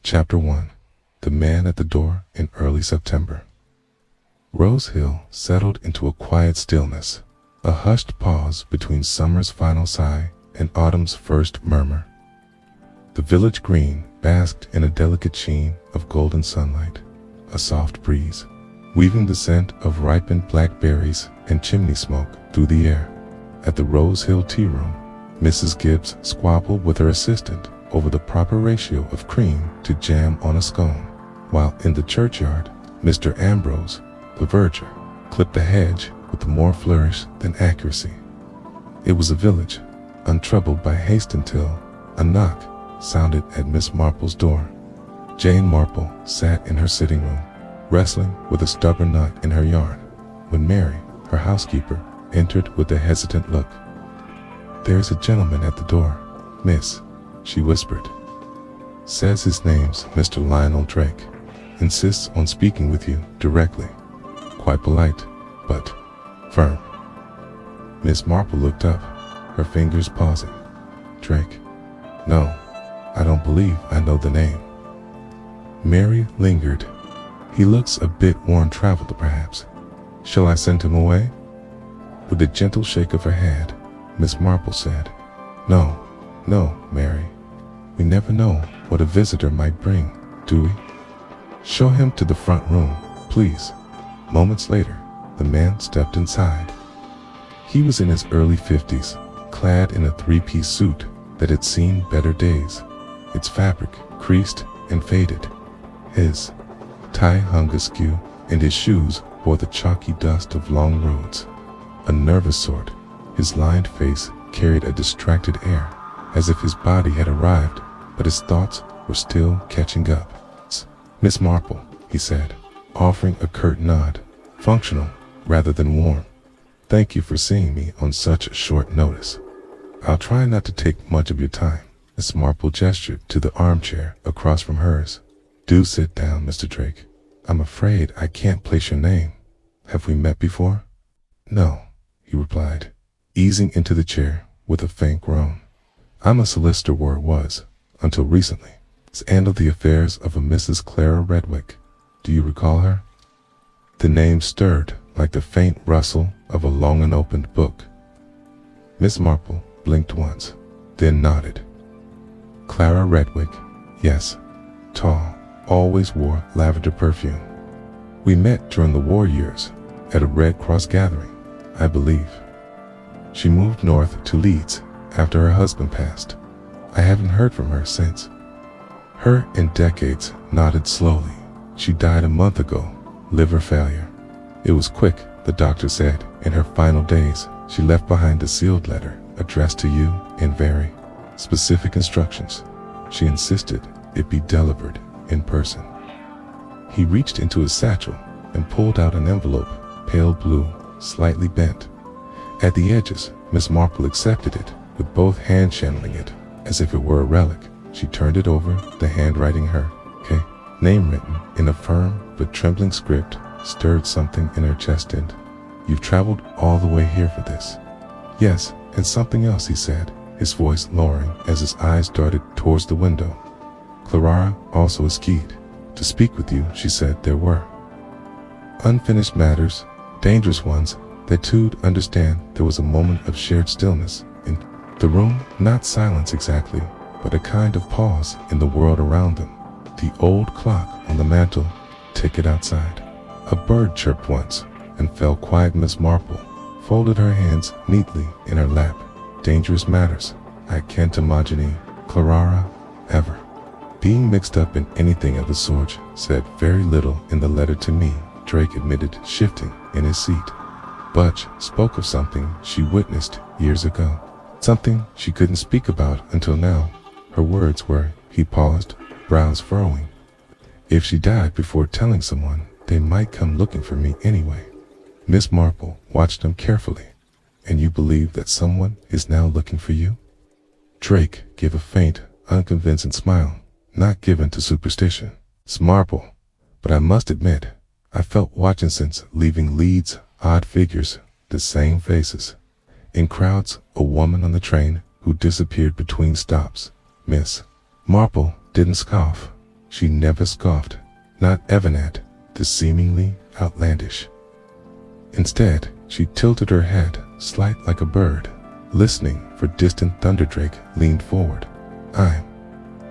Chapter 1. The Man at the Door in Early September. Rose Hill settled into a quiet stillness, a hushed pause between summer's final sigh and autumn's first murmur. The village green basked in a delicate sheen of golden sunlight, a soft breeze, weaving the scent of ripened blackberries and chimney smoke through the air. At the Rose Hill tea room, Mrs. Gibbs squabbled with her assistant over the proper ratio of cream to jam on a scone, while in the churchyard, Mr. Ambrose, the verger, clipped the hedge with more flourish than accuracy. It was a village, untroubled by haste until a knock sounded at Miss Marple's door. Jane Marple sat in her sitting room, wrestling with a stubborn knot in her yarn, when Mary, her housekeeper, entered with a hesitant look. "There's a gentleman at the door, miss," she whispered. "Says his name's Mr. Lionel Drake. Insists on speaking with you directly. Quite polite, but firm." Miss Marple looked up, her fingers pausing. "Drake? No, I don't believe I know the name." Mary lingered. "He looks a bit worn-traveled, perhaps. Shall I send him away?" With a gentle shake of her head, Miss Marple said, No, Mary. We never know what a visitor might bring, do we? Show him to the front room, please." Moments later, the man stepped inside. He was in his early 50s, clad in a three-piece suit that had seen better days, its fabric creased and faded. His tie hung askew, and his shoes bore the chalky dust of long roads. A nervous sort, his lined face carried a distracted air, as if his body had arrived, but his thoughts were still catching up. "Miss Marple," he said, offering a curt nod, functional rather than warm. "Thank you for seeing me on such short notice. I'll try not to take much of your time." Miss Marple gestured to the armchair across from hers. "Do sit down, Mr. Drake. I'm afraid I can't place your name. Have we met before?" "No," he replied, easing into the chair with a faint groan. "I'm a solicitor where it was, until recently, handled the affairs of a Mrs. Clara Redwick. Do you recall her?" The name stirred like the faint rustle of a long unopened book. Miss Marple blinked once, then nodded. "Clara Redwick, yes. Tall, always wore lavender perfume. We met during the war years at a Red Cross gathering, I believe. She moved north to Leeds after her husband passed. I haven't heard from her since." Her in decades nodded slowly. "She died a month ago, liver failure. It was quick," the doctor said. "In her final days, she left behind a sealed letter addressed to you in very specific instructions. She insisted it be delivered in person." He reached into his satchel and pulled out an envelope, pale blue, slightly bent. At the edges, Miss Marple accepted it, with both hands channeling it, as if it were a relic. She turned it over, the handwriting her K name written in a firm but trembling script stirred something in her chest. "And you've traveled all the way here for this?" "Yes, and something else," he said, his voice lowering as his eyes darted towards the window. "Clara also is keyed. To speak with you," she said. "There were unfinished matters, dangerous ones, that two'd understand." There was a moment of shared stillness in the room, not silence exactly, but a kind of pause in the world around them. The old clock on the mantel ticked outside. A bird chirped once and fell quiet. Miss Marple folded her hands neatly in her lap. "Dangerous matters. I can't imagine Clara ever being mixed up in anything of the sort." "Said very little in the letter to me," Drake admitted, shifting in his seat. "Butch spoke of something she witnessed years ago. Something she couldn't speak about until now. Her words were," he paused, brows furrowing, "if she died before telling someone, they might come looking for me anyway." Miss Marple watched him carefully. "And you believe that someone is now looking for you?" Drake gave a faint, unconvincing smile, not given to superstition. "Miss Marple, but I must admit, I felt watching since leaving Leeds odd figures, the same faces. In crowds, a woman on the train who disappeared between stops." Miss Marple didn't scoff. She never scoffed, not even at the seemingly outlandish. Instead, she tilted her head, slight like a bird, listening for distant thunderdrake, leaned forward. "I'm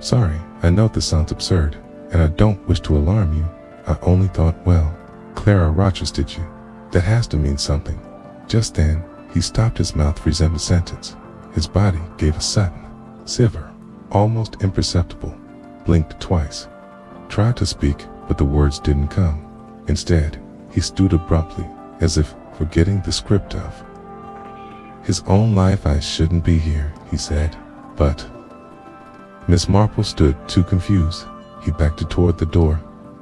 sorry, I know this sounds absurd, and I don't wish to alarm you. I only thought, well, Clara Rochester, you. That has to mean something." Just then, he stopped his mouth-freezing sentence. His body gave a sudden shiver, almost imperceptible, blinked twice, tried to speak, but the words didn't come. Instead, he stood abruptly, as if forgetting the script of his own life. "I shouldn't be here," he said, "but..." Miss Marple stood too confused. He backed toward the door.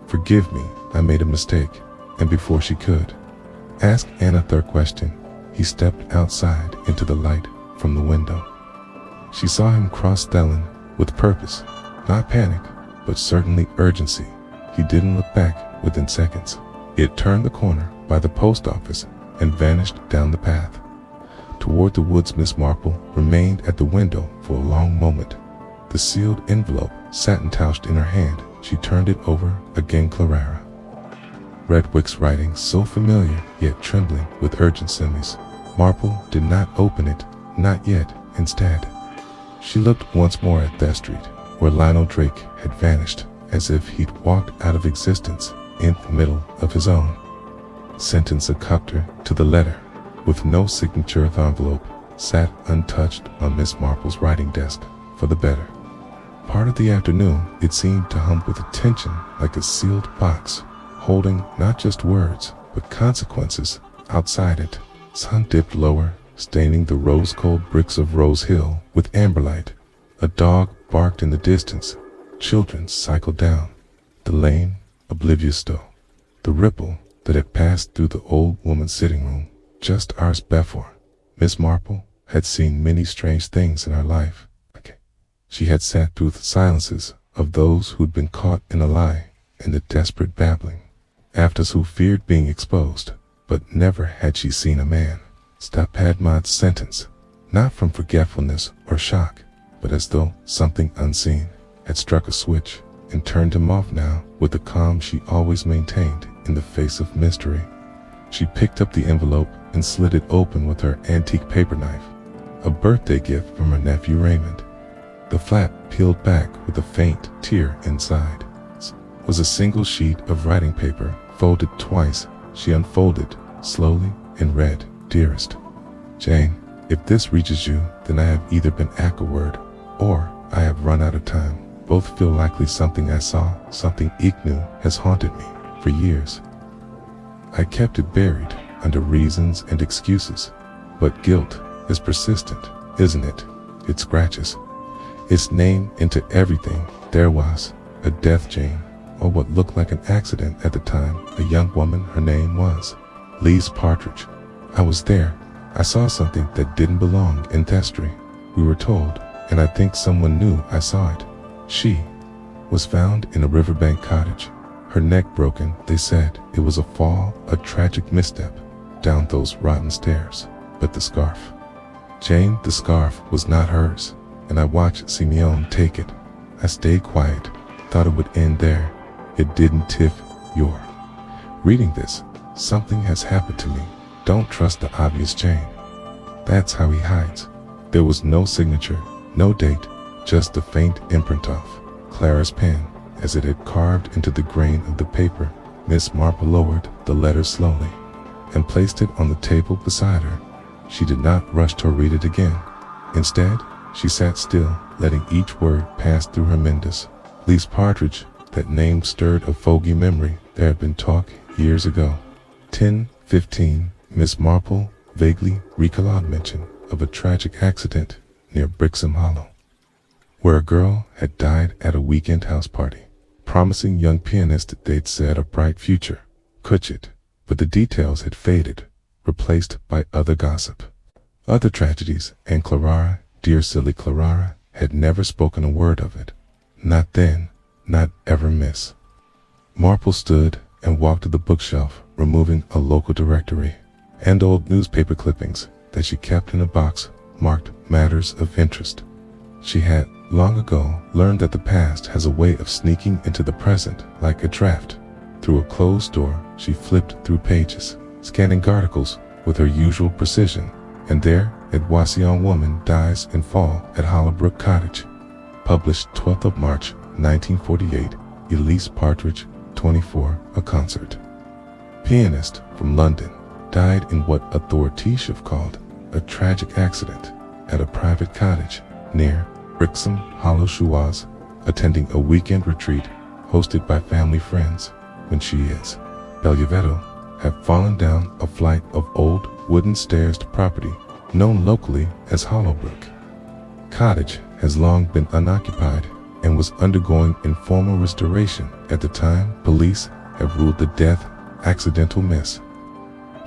"Forgive me, I made a mistake." And before she could ask Anna third question, he stepped outside into the light from the window. She saw him cross Stellan with purpose, not panic, but certainly urgency. He didn't look back within seconds. It turned the corner by the post office and vanished down the path toward the woods. Miss Marple remained at the window for a long moment. The sealed envelope sat entouched in her hand. She turned it over again. Clara Redwick's writing, so familiar yet trembling with urgent semis. Marple did not open it, not yet. Instead, she looked once more at that street where Lionel Drake had vanished, as if he'd walked out of existence in the middle of his own sentence. A copter to the letter, with no signature. The envelope sat untouched on Miss Marple's writing desk for the better part of the afternoon. It seemed to hum with attention, like a sealed box, holding not just words, but consequences outside it. Sun dipped lower, staining the rose-cold bricks of Rose Hill with amberlight. A dog barked in the distance. Children cycled down the lane, oblivious to the ripple that had passed through the old woman's sitting room just hours before. Miss Marple had seen many strange things in her life. She had sat through the silences of those who'd been caught in a lie, and the desperate babbling afters who feared being exposed, but never had she seen a man stop Padma's sentence, not from forgetfulness or shock, but as though something unseen had struck a switch and turned him off. Now, with the calm she always maintained in the face of mystery, she picked up the envelope and slid it open with her antique paper knife, a birthday gift from her nephew Raymond. The flap peeled back with a faint tear inside. Was a single sheet of writing paper, folded twice. She unfolded slowly and read, "Dearest Jane, if this reaches you, then I have either been afterward or I have run out of time. Both feel likely. Something I saw, something Ignu has haunted me for years. I kept it buried under reasons and excuses, but guilt is persistent, isn't it? It scratches its name into everything. There was a death, Jane, or what looked like an accident at the time. A young woman, her name was Lise Partridge. I was there. I saw something that didn't belong in Thestry, we were told, and I think someone knew I saw it. She was found in a riverbank cottage, her neck broken. They said it was a fall, a tragic misstep down those rotten stairs. But the scarf, Jane, the scarf was not hers, and I watched Simeon take it. I stayed quiet, thought it would end there. It didn't. Tiff, you're reading this. Something has happened to me. Don't trust the obvious, Jane. That's how he hides." There was no signature, no date, just the faint imprint of Clara's pen as it had carved into the grain of the paper. Miss Marple lowered the letter slowly and placed it on the table beside her. She did not rush to read it again. Instead, she sat still, letting each word pass through her mendes. Lise Partridge, that name stirred a foggy memory. There had been talk years ago. 10:15, Miss Marple vaguely recalled mention of a tragic accident near Brixham Hollow, where a girl had died at a weekend house party. Promising young pianist, they'd said, a bright future. Cutchet, but the details had faded, replaced by other gossip, other tragedies, and Clara, dear silly Clara, had never spoken a word of it. Not then, not ever. Miss Marple stood and walked to the bookshelf, removing a local directory and old newspaper clippings that she kept in a box marked matters of interest. She had, long ago, learned that the past has a way of sneaking into the present like a draft. Through a closed door, she flipped through pages, scanning articles with her usual precision, and there, Edwasian Woman Dies in Fall at Hollowbrook Cottage. Published 12th of March, 1948, Elise Partridge, 24, a concert. Pianist from London, died in what authorities have called a tragic accident at a private cottage near Brixham Hollow Shuaz, attending a weekend retreat hosted by family friends when she is Belliveto, had fallen down a flight of old wooden stairs to property known locally as Hollowbrook. Cottage has long been unoccupied and was undergoing informal restoration at the time. Police have ruled the death accidental miss.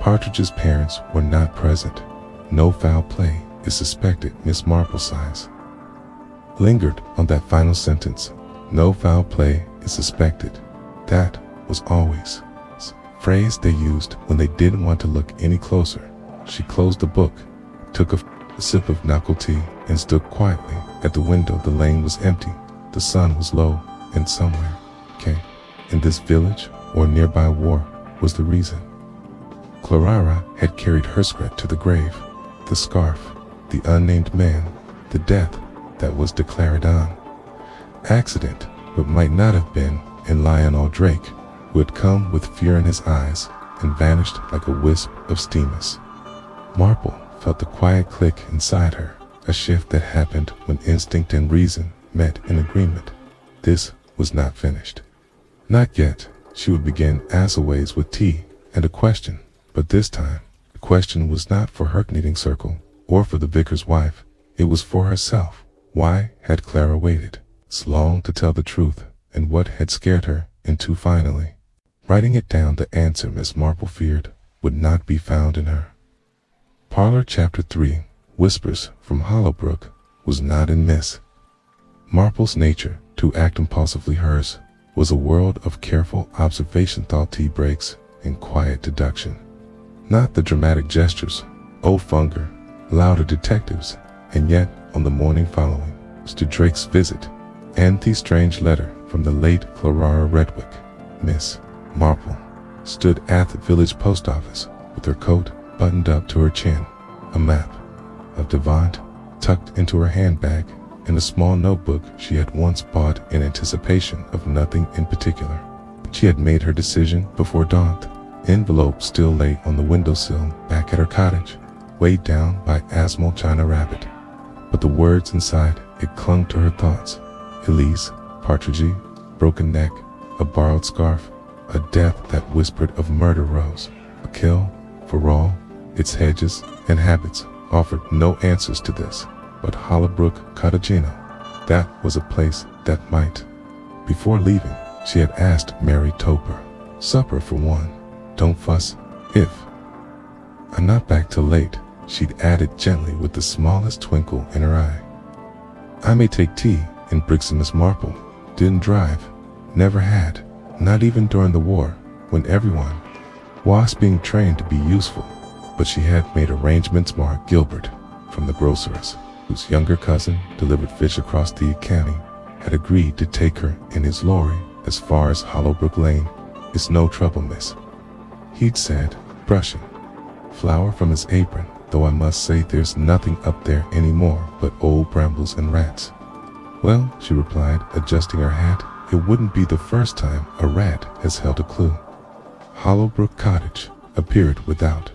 Partridge's parents were not present. No foul play is suspected. Miss Marple sighs. Lingered on that final sentence. No foul play is suspected. That was always phrase they used when they didn't want to look any closer. She closed the book, took a sip of knuckle tea, and stood quietly at the window. The lane was empty. The sun was low, and somewhere, in this village or nearby war was the reason. Clara had carried her skirt to the grave, the scarf, the unnamed man, the death that was declared on accident, but might not have been, and Lionel Drake, who had come with fear in his eyes and vanished like a wisp of steamers. Marple felt the quiet click inside her, a shift that happened when instinct and reason met in agreement. This was not finished. Not yet. She would begin as always with tea and a question, but this time, the question was not for her knitting circle or for the vicar's wife. It was for herself. Why had Clara waited so long to tell the truth, and what had scared her into finally writing it down? The answer Miss Marple feared would not be found in her. Parlor Chapter 3, Whispers from Hollowbrook, was not in Miss Marple's nature to act impulsively. Hers was a world of careful observation, thought, tea breaks, and quiet deduction. Not the dramatic gestures, old Funger, louder detectives, and yet on the morning following to Drake's visit, and the strange letter from the late Clara Redwick, Miss Marple stood at the village post office with her coat buttoned up to her chin, a map of Devant tucked into her handbag, and a small notebook she had once bought in anticipation of nothing in particular. She had made her decision before dawn. Envelope still lay on the windowsill back at her cottage, weighed down by Asmal China Rabbit. But the words inside it clung to her thoughts. Elise, Partridge, broken neck, a borrowed scarf, a death that whispered of murder rose. A kill, for all its hedges and habits, offered no answers to this. But Hollowbrook Cottagino, that was a place that might. Before leaving, she had asked Mary Toper, supper for one, don't fuss, if I'm not back till late, she'd added gently with the smallest twinkle in her eye. I may take tea in Brixham. Miss Marple didn't drive, never had, not even during the war, when everyone was being trained to be useful, but she had made arrangements. Mark Gilbert, from the grocer's, whose younger cousin delivered fish across the county, had agreed to take her in his lorry as far as Hollowbrook Lane. It's no trouble, miss, he'd said, brushing flour from his apron, though I must say there's nothing up there anymore but old brambles and rats. Well, she replied, adjusting her hat, it wouldn't be the first time a rat has held a clue. Hollowbrook Cottage appeared without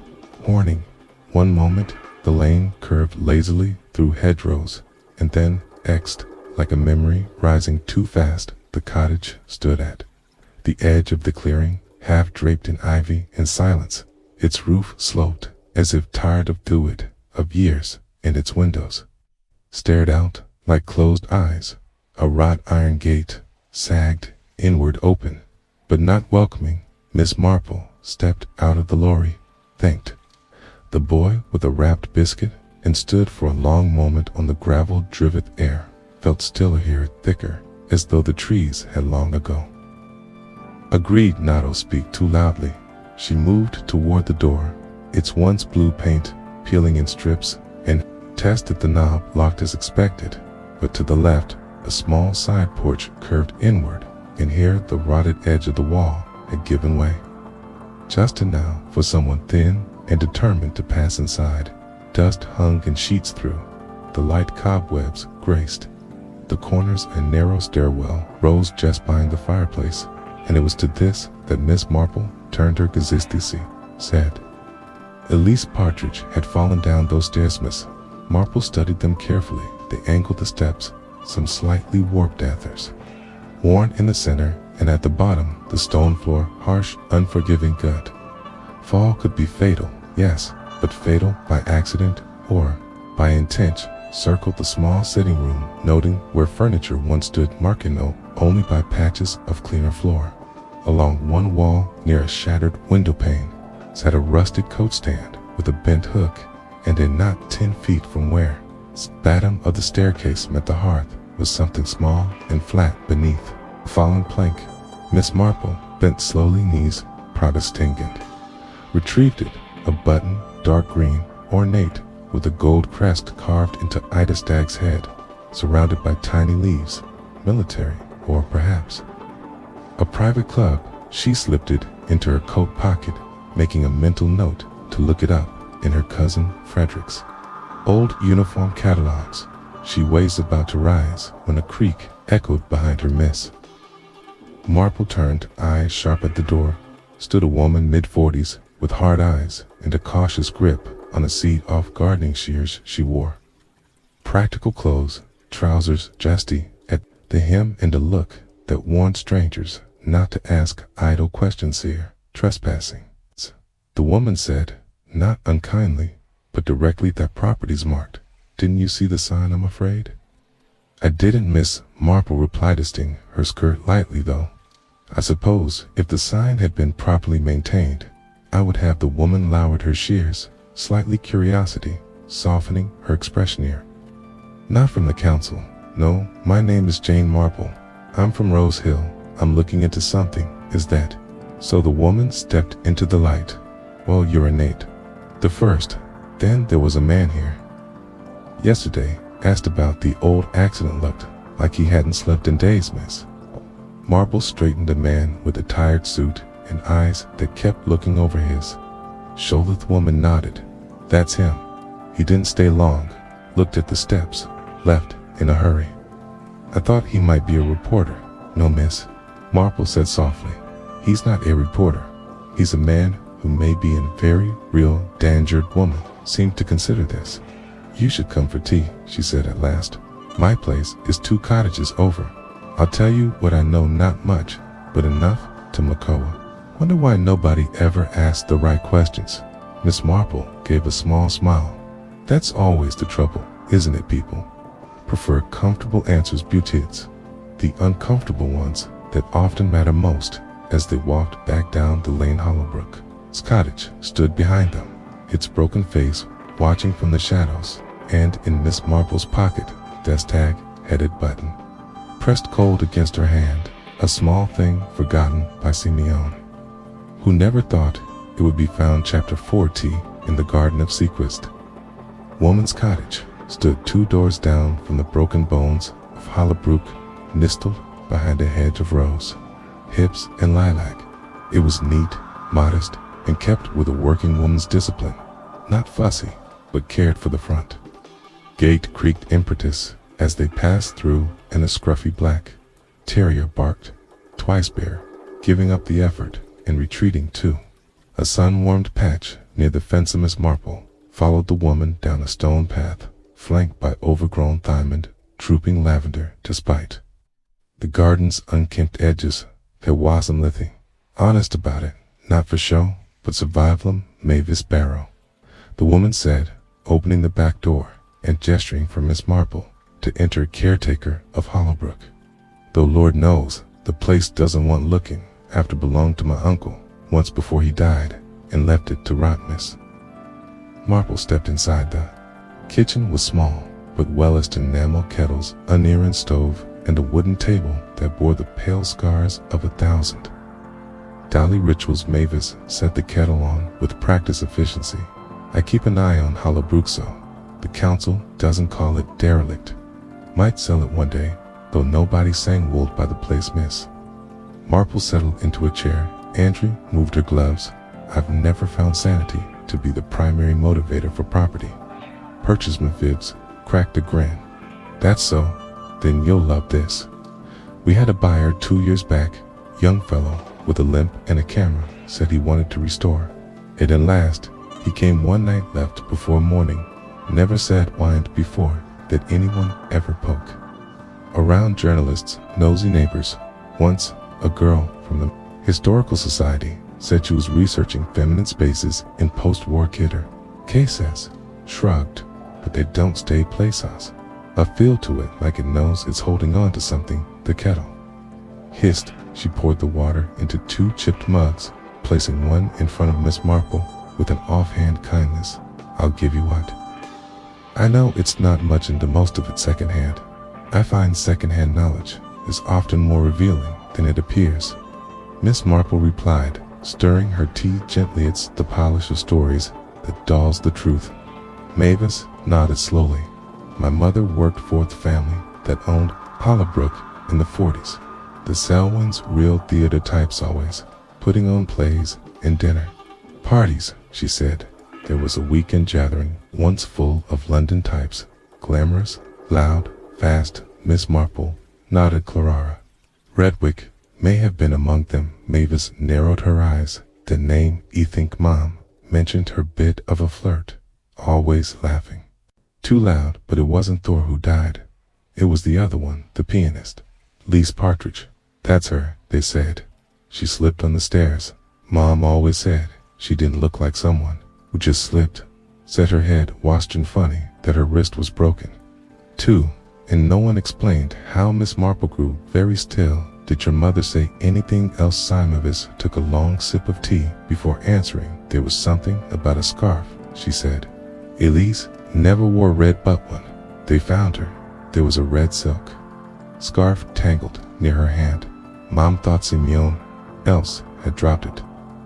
warning. One moment, the lane curved lazily through hedgerows, and then, X'd like a memory rising too fast, the cottage stood at the edge of the clearing, half draped in ivy and silence. Its roof sloped, as if tired of it, of years, and its windows stared out like closed eyes. A wrought iron gate sagged inward open, but not welcoming. Miss Marple stepped out of the lorry, thanked the boy with a wrapped biscuit, and stood for a long moment on the gravel-driven air, felt stiller here, thicker, as though the trees had long ago agreed not to speak too loudly. She moved toward the door, its once blue paint peeling in strips, and tested the knob, locked as expected. but to the left, a small side porch curved inward, and here the rotted edge of the wall had given way. Just enough for someone thin and determined to pass inside. Dust hung in sheets through. The light cobwebs graced the corners and narrow stairwell rose just behind the fireplace, and it was to this that Miss Marple turned her gazetteer, said. Elise Partridge had fallen down those stairs, Miss. Marple studied them carefully. They angled the steps, some slightly warped athers. Worn in the center, and at the bottom, the stone floor, harsh, unforgiving gut. Fall could be fatal, yes, but fatal by accident or by intent. Circled the small sitting room, noting where furniture once stood, marking no only by patches of cleaner floor. Along one wall, near a shattered window pane, sat a rusted coat stand with a bent hook, and in not 10 feet from where the bottom of the staircase met the hearth was something small and flat beneath a fallen plank. Miss Marple bent slowly, knees protestingent, retrieved it, a button, dark green, ornate, with a gold crest carved into Ida Stagg's head, surrounded by tiny leaves, military, or perhaps a private club. She slipped it into her coat pocket, making a mental note to look it up in her cousin Frederick's old uniform catalogs. She was about to rise when a creak echoed behind her. Miss Marple turned, eyes sharp at the door. Stood a woman mid-40s with hard eyes and a cautious grip on a seat-off gardening shears she wore. Practical clothes, trousers justy at the hem, and a look that warned strangers not to ask idle questions here. Trespassing, the woman said, not unkindly, but directly. That property's marked. Didn't you see the sign, I'm afraid? I didn't, Miss Marple replied, dusting her skirt lightly, though. I suppose if the sign had been properly maintained, I would have. The woman lowered her shears, slightly curiosity softening her expression here. Not from the council. No, my name is Jane Marple. I'm from Rose Hill. I'm looking into something. Is that so? The woman stepped into the light. Well, you're innate. The first. Then there was a man here yesterday, asked about the old accident. Looked like he hadn't slept in days, Miss. Marple straightened. A man with a tired suit and eyes that kept looking over his shoulder. The woman nodded. That's him. He didn't stay long, looked at the steps, left in a hurry. I thought he might be a reporter. No, Miss, Marple said softly. He's not a reporter. He's a man who may be in very real danger. Woman seemed to consider this. You should come for tea, she said at last. My place is 2 cottages over. I'll tell you what I know, not much, but enough to Makoa. Wonder why nobody ever asked the right questions. Miss Marple gave a small smile. That's always the trouble, isn't it? People prefer comfortable answers, beauties, the uncomfortable ones that often matter most. As they walked back down the lane, Hollowbrook's cottage stood behind them, its broken face watching from the shadows, and in Miss Marple's pocket, desk tag, headed button, pressed cold against her hand, a small thing forgotten by Simeon, who never thought it would be found. Chapter 40. In the Garden of Sequest. Woman's cottage stood 2 doors down from the broken bones of Hollowbrook, nestled behind a hedge of rose, hips, and lilac. It was neat, modest, and kept with a working woman's discipline. Not fussy, but cared for. The front gate creaked impetus as they passed through, and a scruffy black terrier barked twice, bare, giving up the effort and retreating to a sun-warmed patch near the fence. Miss Marple followed the woman down a stone path, flanked by overgrown thyme, drooping lavender. Despite the garden's unkempt edges, there was something honest about it, not for show, but survival. Mavis Barrow, the woman said, opening the back door and gesturing for Miss Marple to enter. Caretaker of Hollowbrook. Though Lord knows the place doesn't want looking after. Belonged to my uncle once before he died, and left it to rot. Miss Marple stepped inside. The kitchen was small, but well-lit enamel kettles, a near-in stove, and a wooden table that bore the pale scars of 1,000 daily rituals. Mavis set the kettle on with practiced efficiency. I keep an eye on Hollowbrook, so the council doesn't call it derelict. Might sell it one day, though nobody sang wool by the place, miss. Marple settled into a chair. Andrew moved her gloves. I've never found sanity to be the primary motivator for property. Purchasement fibs cracked a grin. That's so. Then you'll love this. We had a buyer 2 years back, young fellow with a limp and a camera, said he wanted to restore. It didn't last. He came one night, left before morning. Never said whined before that anyone ever poke. Around journalists, nosy neighbors. Once, a girl from the Historical Society said she was researching feminine spaces in post-war kidder. Kay says, shrugged, but they don't stay places. A feel to it like it knows it's holding on to something, the kettle. Hissed, she poured the water into 2 chipped mugs, placing one in front of Miss Marple with an offhand kindness. I'll give you what. I know it's not much and the most of it secondhand. I find secondhand knowledge is often more revealing than it appears. Miss Marple replied, stirring her tea gently. It's the polish of stories that dulls the truth. Mavis nodded slowly. My mother worked for the family that owned Hollowbrook in the 40s. The Selwyns, real theater types always, putting on plays and dinner. Parties, she said. There was a weekend gathering, once full of London types, glamorous, loud, fast. Miss Marple nodded. Clara Redwick may have been among them. Mavis narrowed her eyes. The name, think Mom, mentioned her bit of a flirt, always laughing. Too loud, but it wasn't Thor who died. It was the other one, the pianist. Lise Partridge. That's her, they said. She slipped on the stairs. Mom always said she didn't look like someone who just slipped. Said her head washed and funny, that her wrist was broken, too. And no one explained how. Miss Marple grew very still. Did your mother say anything else? Mavis took a long sip of tea before answering. There was something about a scarf, she said. Elise never wore red but one. They found her. There was a red silk scarf tangled near her hand. Mom thought Simeon else had dropped it.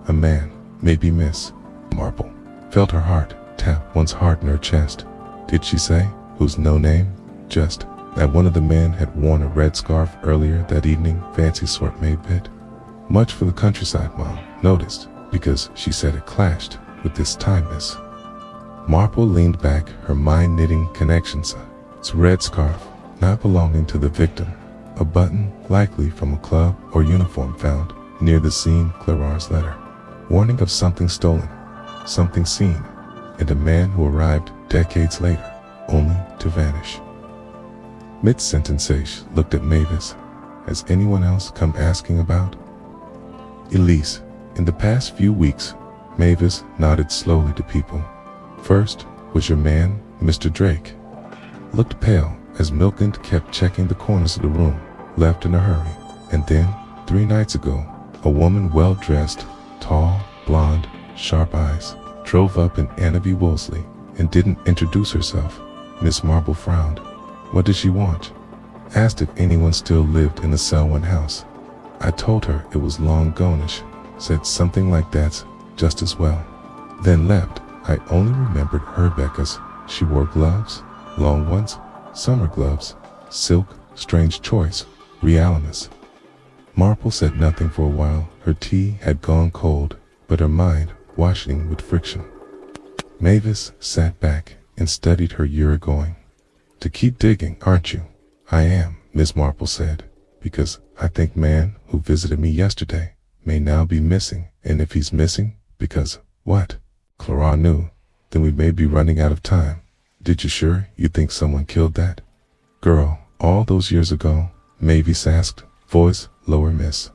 A man, maybe. Miss Marple felt her heart tap once hard in her chest. Did she say, whose no name? Just that one of the men had worn a red scarf earlier that evening. Fancy sort made bit. Much for the countryside, Mom noticed, because she said it clashed with this time. Miss Marple leaned back, her mind knitting connections. It's a red scarf, not belonging to the victim. A button, likely from a club or uniform, found near the scene. Clara's letter. Warning of something stolen, something seen, and a man who arrived decades later, only to vanish. Mid-sentence, Sage looked at Mavis. Has anyone else come asking about Elise in the past few weeks? Mavis nodded slowly to people. First was your man, Mr. Drake. Looked pale as Milkins kept checking the corners of the room, left in a hurry. And then, 3 nights ago, a woman well-dressed, tall, blonde, sharp eyes, drove up in Anna V. Wolseley and didn't introduce herself. Miss Marple frowned. What did she want? Asked if anyone still lived in the Selwyn house. I told her it was long gone-ish. Said something like that's just as well. Then left. I only remembered her because she wore gloves, long ones, summer gloves, silk, strange choice, realness. Marple said nothing for a while. Her tea had gone cold, but her mind washing with friction. Mavis sat back and studied her going. To keep digging, aren't you? I am, Miss Marple said, because I think man who visited me yesterday may now be missing, and if he's missing, because what? Clara knew. Then we may be running out of time. Did you sure you think someone killed that girl all those years ago? Mavis asked, voice lower. Miss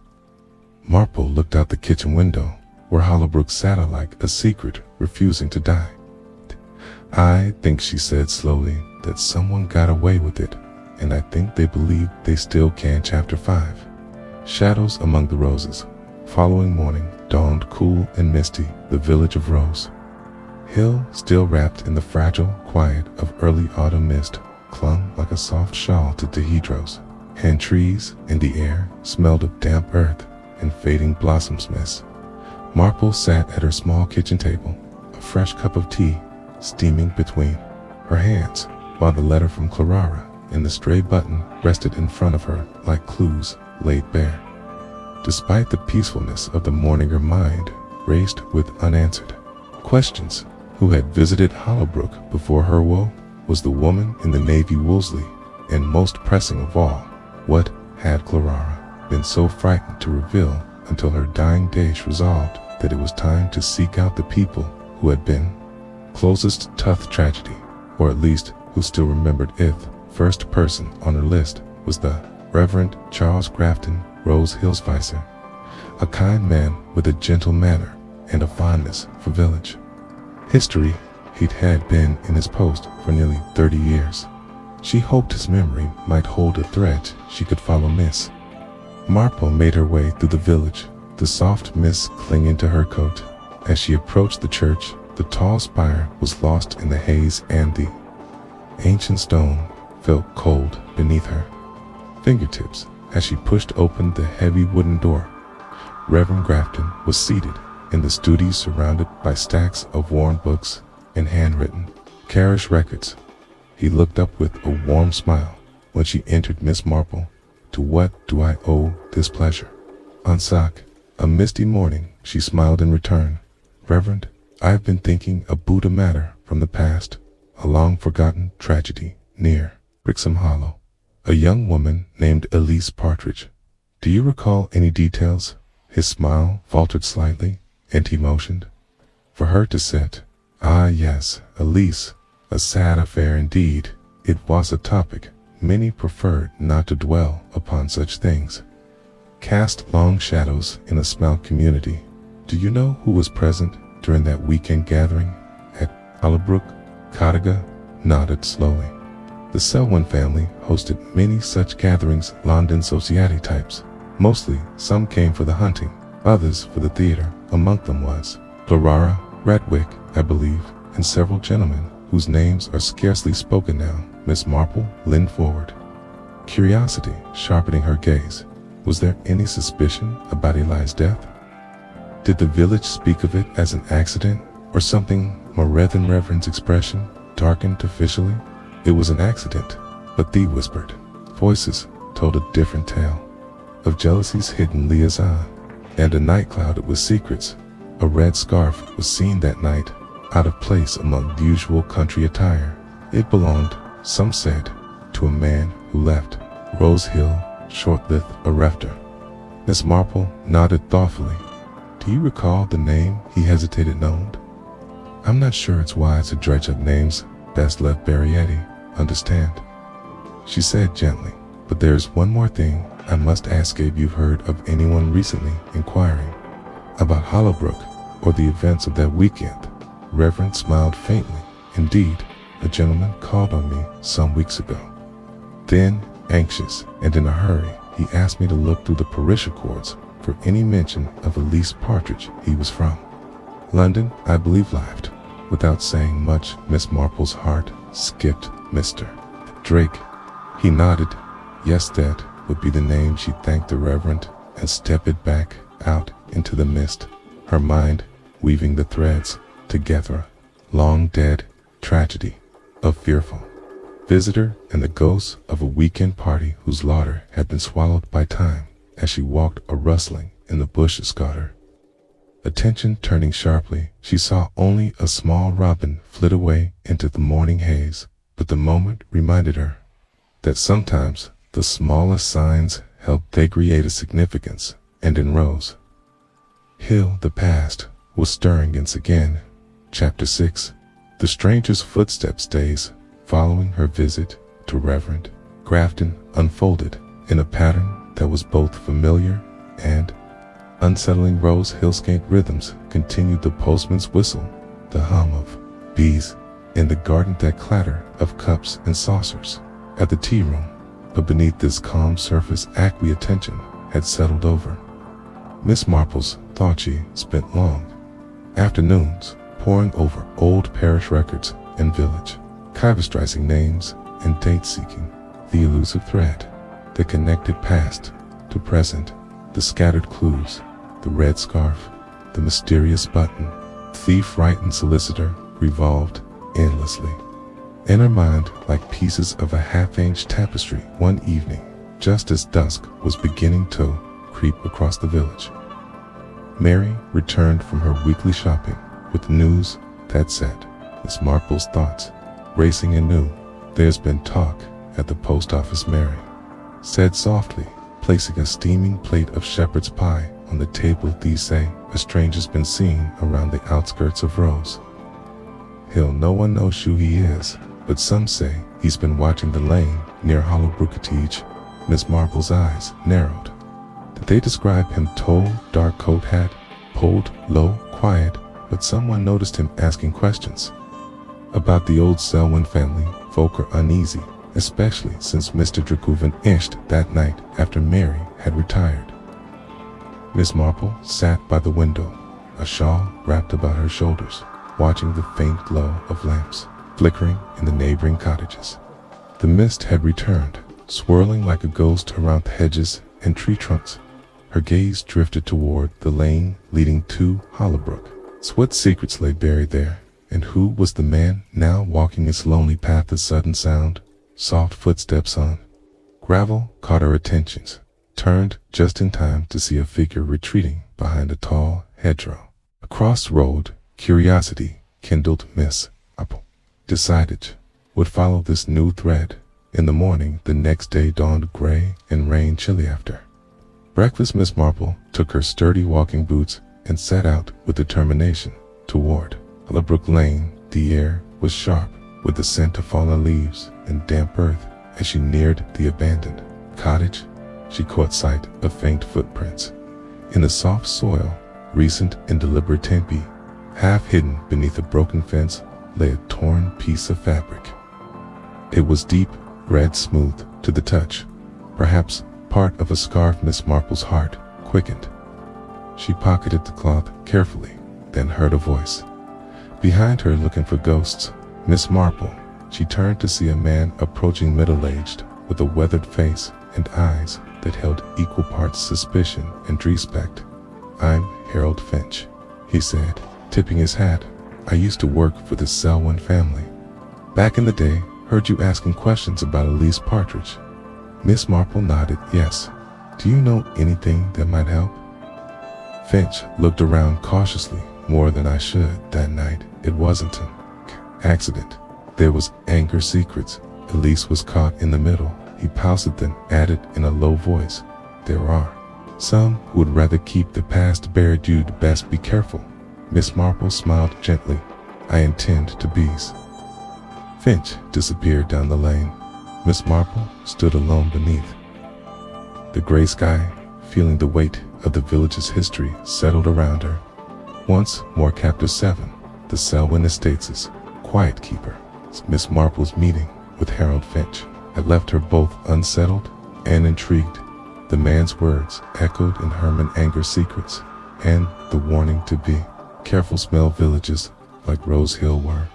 Marple looked out the kitchen window, where Hollowbrook sat like a secret, refusing to die. I think, she said slowly, that someone got away with it, and I think they believe they still can. Chapter 5. Shadows among the roses. Following morning dawned cool and misty. The village of Rose Hill, still wrapped in the fragile quiet of early autumn mist, clung like a soft shawl to the hedgerows, and trees in the air smelled of damp earth and fading blossoms. Miss Marple sat at her small kitchen table, a fresh cup of tea steaming between her hands, while the letter from Clara and the stray button rested in front of her like clues laid bare. Despite the peacefulness of the morning, her mind raced with unanswered questions. Who had visited Hollowbrook before her woe? Was the woman in the navy Wolseley? And most pressing of all, what had Clara been so frightened to reveal until her dying days, resolved that it was time to seek out the people who had been closest to the tragedy, or at least who still remembered it? First person on her list was the Reverend Charles Grafton, Rose Hill's vicar, a kind man with a gentle manner and a fondness for village history. He'd had been in his post for nearly 30 years. She hoped his memory might hold a thread she could follow. Miss Marple made her way through the village, the soft mist clinging to her coat. As she approached the church, the tall spire was lost in the haze and the ancient stone felt cold beneath her fingertips as she pushed open the heavy wooden door. Reverend Grafton was seated in the study, surrounded by stacks of worn books and handwritten parish records. He looked up with a warm smile when she entered. Miss Marple, to what do I owe this pleasure? On a misty morning, she smiled in return. Reverend, I have been thinking about a matter from the past, a long-forgotten tragedy near Brixham Hollow. A young woman named Elise Partridge. Do you recall any details? His smile faltered slightly, and he motioned for her to sit. Ah yes, Elise, a sad affair indeed. It was a topic many preferred not to dwell upon. Such things cast long shadows in a small community. Do you know who was present during that weekend gathering at Hollowbrook? Cottiga nodded slowly. The Selwyn family hosted many such gatherings, London society types. Mostly, some came for the hunting, others for the theater. Among them was Clara Radwick, I believe, and several gentlemen whose names are scarcely spoken now. Miss Marple leaned forward, curiosity sharpening her gaze. Was there any suspicion about Eli's death? Did the village speak of it as an accident or something more than Reverend's expression darkened officially? It was an accident, but the whispered voices told a different tale of jealousy's hidden liaison and a night clouded with secrets. A red scarf was seen that night, out of place among the usual country attire. It belonged, some said, to a man who left Rose Hill short-lived thereafter. Miss Marple nodded thoughtfully. Do you recall the name? He hesitated, known. I'm not sure it's wise to dredge up names best left buried, understand? She said gently, but there's one more thing I must ask if you've heard of anyone recently inquiring about Hollowbrook or the events of that weekend. Reverend smiled faintly. Indeed, a gentleman called on me some weeks ago. Then, anxious and in a hurry, he asked me to look through the parish records for any mention of Elise Partridge. He was from London, I believe. Laughed. Without saying much, Miss Marple's heart skipped. Mr. Drake. He nodded. Yes, that would be the name. She thanked the Reverend and stepped back out into the mist, her mind weaving the threads together. Long dead tragedy, a fearful visitor, and the ghost of a weekend party whose laughter had been swallowed by time. As she walked, a rustling in the bushes caught her attention. Turning sharply, she saw only a small robin flit away into the morning haze, but the moment reminded her that sometimes the smallest signs help they create a significance, and in Rose Hill the past was stirring once again. Chapter 6. The stranger's footsteps. Days following her visit to Reverend Grafton unfolded in a pattern that was both familiar and unsettling. Rose Hill's scant rhythms continued, the postman's whistle, the hum of bees in the garden, that clatter of cups and saucers at the tea room. But beneath this calm surface, aqueous tension had settled over Miss Marple's thought. She spent long afternoons poring over old parish records and village cavistrizing names and dates, seeking the elusive thread that connected past to present, the scattered clues, the red scarf, the mysterious button. Thief, right, and solicitor revolved endlessly In her mind, like pieces of a half-inch tapestry, one evening, just as dusk was beginning to creep across the village, Mary returned from her weekly shopping with news that set Miss Marple's thoughts racing anew. "There's been talk at the post office," Mary said softly, placing a steaming plate of shepherd's pie on the table. "These say a stranger's been seen around the outskirts of Rose Hill. No one knows who he is, but some say he's been watching the lane near Hollowbrooketage." Miss Marple's eyes narrowed. Did they describe him tall, dark coat hat, pulled low, quiet, but someone noticed him asking questions about the old Selwyn family. Folk are uneasy, especially since Mr. Draco vanished that night after Mary had retired. Miss Marple sat by the window, a shawl wrapped about her shoulders, watching the faint glow of lamps flickering in the neighboring cottages. The mist had returned, swirling like a ghost around the hedges and tree trunks. Her gaze drifted toward the lane leading to Hollowbrook. What secrets lay buried there, and who was the man now walking its lonely path? A sudden sound, soft footsteps on gravel, caught her attention. Turned just in time to see a figure retreating behind a tall hedgerow. Across the road, curiosity kindled. Miss Marple decided would follow this new thread. In the morning, the next day dawned gray and rain chilly. After breakfast, Miss Marple took her sturdy walking boots and set out with determination toward Hollowbrook Lane. The air was sharp with the scent of fallen leaves and damp earth. As she neared the abandoned cottage, she caught sight of faint footprints in the soft soil, recent and deliberate tempe. Half hidden beneath a broken fence lay a torn piece of fabric. It was deep red, smooth to the touch, perhaps part of a scarf. Miss Marple's heart quickened. She pocketed the cloth carefully, then heard a voice behind her, looking for ghosts. Miss Marple, she turned to see a man approaching, middle-aged, with a weathered face and eyes that held equal parts suspicion and respect. "I'm Harold Finch," he said, tipping his hat. "I used to work for the Selwyn family. Back in the day, heard you asking questions about Elise Partridge." Miss Marple nodded. "Yes. Do you know anything that might help?" Finch looked around cautiously. "More than I should. That night, it wasn't an accident. There was anger, secrets. Elise was caught in the middle." He paused, then added in a low voice, "There are some who would rather keep the past buried. You'd best be careful." Miss Marple smiled gently. "I intend to be." Finch disappeared down the lane. Miss Marple stood alone beneath the gray sky, feeling the weight of the village's history settled around her. Once more, Chapter 7, the Selwyn Estates' quiet keeper. Miss Marple's meeting with Harold Finch had left her both unsettled and intrigued. The man's words echoed in Herman anger, secrets, and the warning to be careful. Small villages like Rose Hill were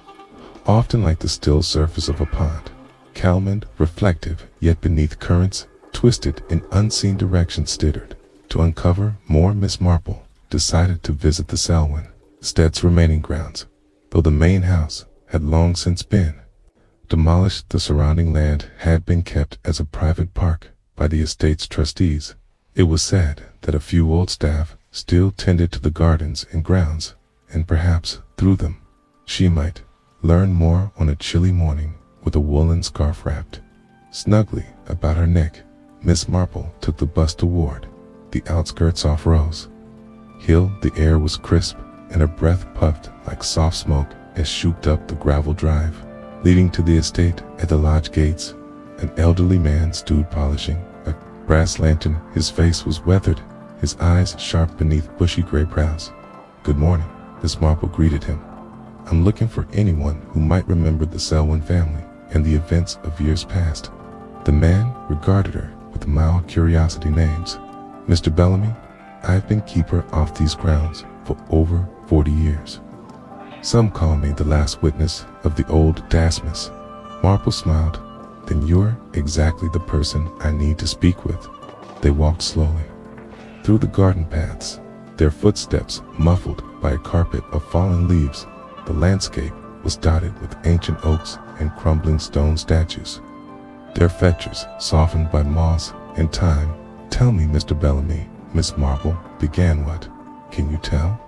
often like the still surface of a pond, calm, reflective, yet beneath currents twisted in unseen directions. Stittered to uncover more, Miss Marple decided to visit the Selwyn estate's remaining grounds. Though the main house had long since been demolished, the surrounding land had been kept as a private park by the estate's trustees. It was said that a few old staff still tended to the gardens and grounds, and perhaps through them she might learn more. On a chilly morning, with a woolen scarf wrapped snugly about her neck, Miss Marple took the bus toward the outskirts off Rose Hill. The air was crisp, and her breath puffed like soft smoke as she shooped up the gravel drive leading to the estate. At the lodge gates, an elderly man stood polishing a brass lantern. His face was weathered, his eyes sharp beneath bushy gray brows. "Good morning," Miss Marple greeted him. "I'm looking for anyone who might remember the Selwyn family and the events of years past." The man regarded her with mild curiosity. "Names?" "Mr. Bellamy. I've been keeper off these grounds for over 40 years. Some call me the last witness of the old Dasmus." Marple smiled. "Then you're exactly the person I need to speak with." They walked slowly through the garden paths, their footsteps muffled by a carpet of fallen leaves. The landscape was dotted with ancient oaks and crumbling stone statues, their features softened by moss and time. "Tell me, Mr. Bellamy," Miss Marple began. "What can you tell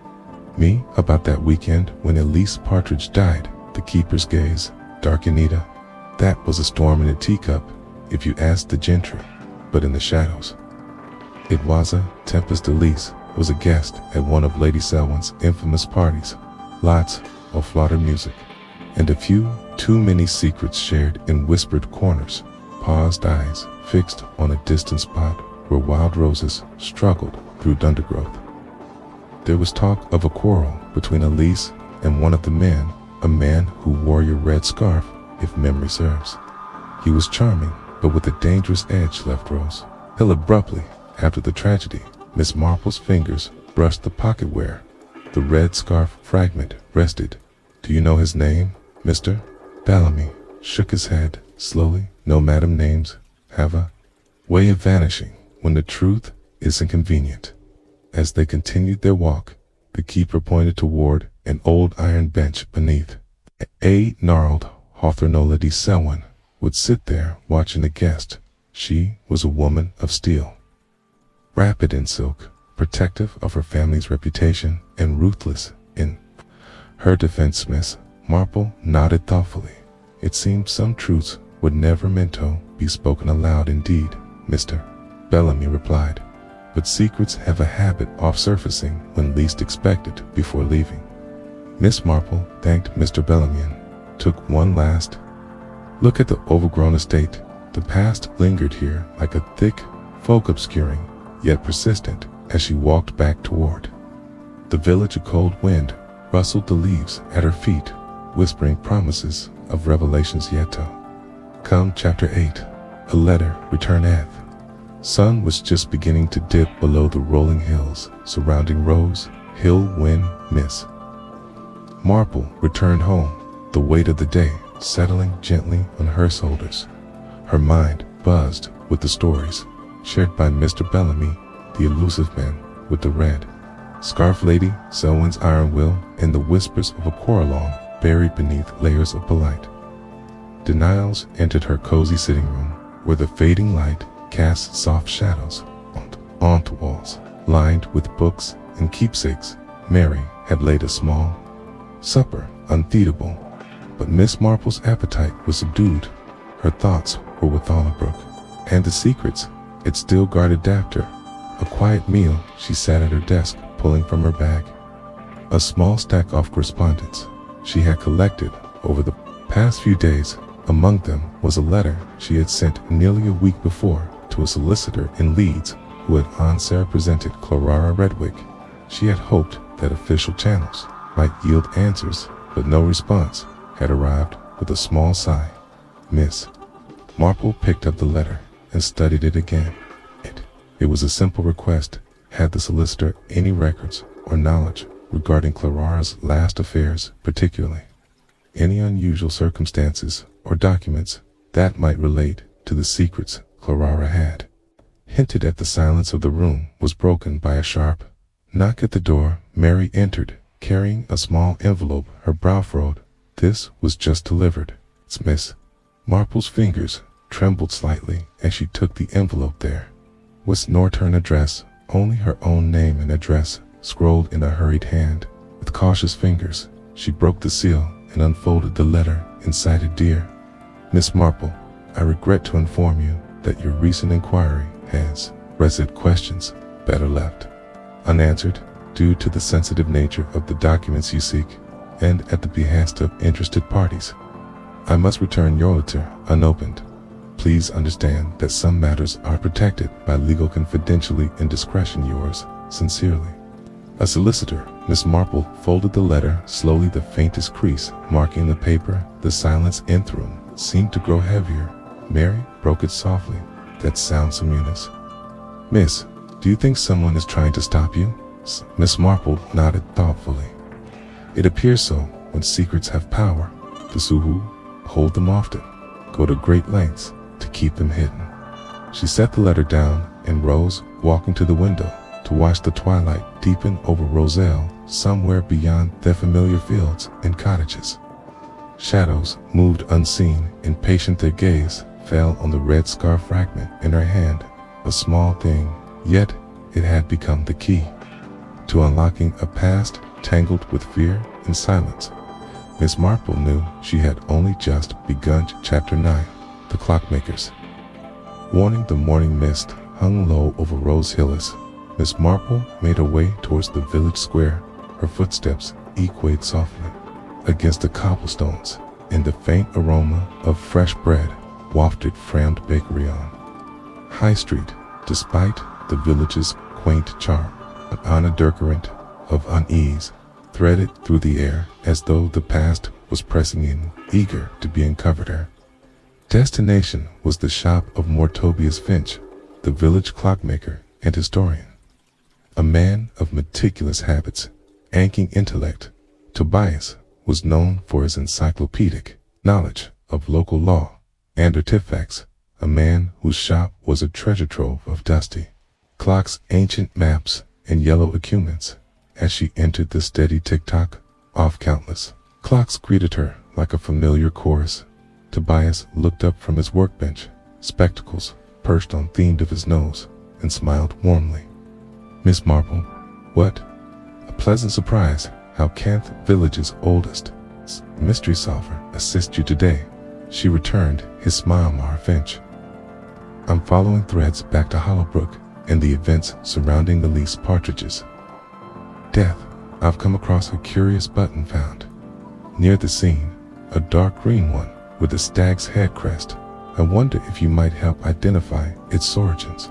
me about that weekend when Elise Partridge died?" The keeper's gaze dark. "Anita, that was a storm in a teacup, if you asked the gentry, but in the shadows. It was a tempest. Elise was a guest at one of Lady Selwyn's infamous parties. Lots of flutter music, and a few too many secrets shared in whispered corners." Paused, eyes fixed on a distant spot where wild roses struggled through undergrowth. "There was talk of a quarrel between Elise and one of the men, a man who wore your red scarf, if memory serves. He was charming, but with a dangerous edge," left Rose Hill abruptly. After the tragedy, Miss Marple's fingers brushed the pocketware. The red scarf fragment rested. "Do you know his name, Mr.?" Bellamy shook his head slowly. "No, madam, names have a way of vanishing when the truth is inconvenient." As they continued their walk, the keeper pointed toward an old iron bench beneath. A gnarled Hawthorne. Lady Selwyn would sit there watching the guest. She was a woman of steel, wrapped in silk, protective of her family's reputation and ruthless in her defense. Miss Marple nodded thoughtfully. "It seemed some truths would never meant to be spoken aloud." "Indeed, Mr. Bellamy replied, "but secrets have a habit of surfacing when least expected." Before leaving, Miss Marple thanked Mr. Bellamy and took one last look at the overgrown estate. The past lingered here like a thick fog, obscuring yet persistent. As she walked back toward the village, a cold wind rustled the leaves at her feet, whispering promises of revelations yet to come. Chapter 8. A letter returneth. Sun was just beginning to dip below the rolling hills surrounding Rose Hill when Miss Marple returned home, the weight of the day settling gently on her shoulders. Her mind buzzed with the stories shared by Mr. Bellamy, the elusive man with the red scarf, Lady Selwyn's iron will, and the whispers of a quarrel buried beneath layers of polite denials. Entered her cozy sitting room, where the fading light cast soft shadows on the walls lined with books and keepsakes. Mary had laid a small supper, unfeedable, but Miss Marple's appetite was subdued. Her thoughts were with Brook and the secrets it still guarded. After a quiet meal, she sat at her desk, pulling from her bag a small stack of correspondence she had collected over the past few days. Among them was a letter she had sent nearly a week before to a solicitor in Leeds who had represented Clara Redwig. She had hoped that official channels might yield answers, but no response had arrived. With a small sigh, Miss Marple picked up the letter and studied it again. It was a simple request. Had the solicitor any records or knowledge regarding Clara's last affairs, particularly any unusual circumstances or documents that might relate to the secrets Clara had hinted at? The silence of the room was broken by a sharp knock at the door. Mary entered, carrying a small envelope, her brow furrowed. "This was just delivered." Miss Marple's fingers trembled slightly as she took the envelope. There was no return address, only her own name and address scrolled in a hurried hand. With cautious fingers, she broke the seal and unfolded the letter inside. "Dear Miss Marple, I regret to inform you that your recent inquiry has raised questions better left unanswered due to the sensitive nature of the documents you seek, and at the behest of interested parties. I must return your letter unopened. Please understand that some matters are protected by legal confidentiality and discretion. Yours sincerely, a solicitor." Miss Marple folded the letter slowly, the faintest crease marking the paper. The silence in the room seemed to grow heavier. Mary broke it softly. "That sounds ominous. Miss, do you think someone is trying to stop you?" Miss Marple nodded thoughtfully. "It appears so. When secrets have power, those who hold them often go to great lengths to keep them hidden." She set the letter down and rose, walking to the window to watch the twilight deepen over Roselle, somewhere beyond their familiar fields and cottages. Shadows moved unseen, impatient their gaze fell on the red scarf fragment in her hand, a small thing, yet it had become the key to unlocking a past tangled with fear and silence. Miss Marple knew she had only just begun Chapter 9, The Clockmakers. Warning, the morning mist hung low over Rose Hill as Miss Marple made her way towards the village square. Her footsteps echoed softly against the cobblestones, and the faint aroma of fresh bread wafted framed bakery on High Street. Despite the village's quaint charm, an undercurrent of unease threaded through the air as though the past was pressing in, eager to be uncovered. Her destination was the shop of Tobias Finch, the village clockmaker and historian. A man of meticulous habits, aching intellect, Tobias was known for his encyclopedic knowledge of local law and artifacts, a man whose shop was a treasure trove of dusty clocks, ancient maps, and yellow accumulations. As she entered, the steady tick-tock of countless clocks greeted her like a familiar chorus. Tobias looked up from his workbench, spectacles perched on the end of his nose, and smiled warmly. Miss Marple, what a pleasant surprise. How can the village's oldest mystery solver assist you today? She returned his smile. Mara Finch. I'm following threads back to Hollowbrook and the events surrounding the Elise Partridge's death. I've come across a curious button found near the scene, a dark green one with a stag's head crest. I wonder if you might help identify its origins.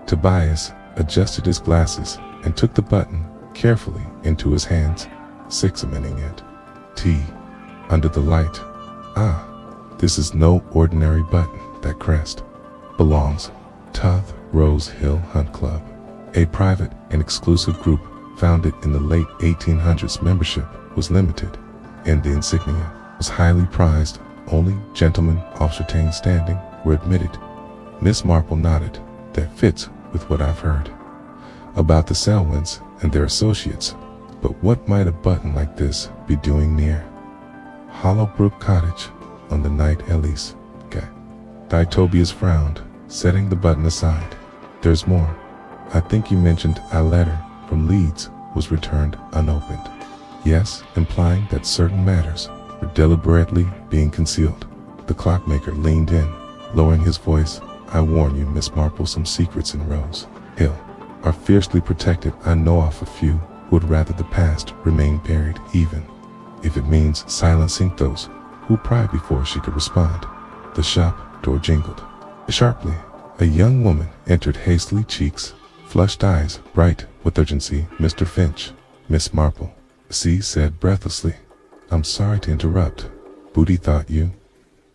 Tobias adjusted his glasses and took the button carefully into his hands, examining it. Under the light. This is no ordinary button. That crest belongs to the Rose Hill Hunt Club, a private and exclusive group founded in the late 1800s. Membership was limited, and the insignia was highly prized. Only gentlemen of certain standing were admitted. Miss Marple nodded. That fits with what I've heard about the Selwyns and their associates. But what might a button like this be doing near Hollowbrook Cottage on the night Elise? Tobias frowned, setting the button aside. There's more. I think you mentioned a letter from Leeds was returned unopened. Yes, implying that certain matters were deliberately being concealed. The clockmaker leaned in, lowering his voice. I warn you, Miss Marple, some secrets in Rose Hill are fiercely protected. I know of a few who would rather the past remain buried, even if it means silencing those who pry. Before she could respond, the shop door jingled sharply. A young woman entered hastily, cheeks flushed, eyes bright with urgency. Mr. Finch. Miss Marple, she said breathlessly. I'm sorry to interrupt. Booty thought you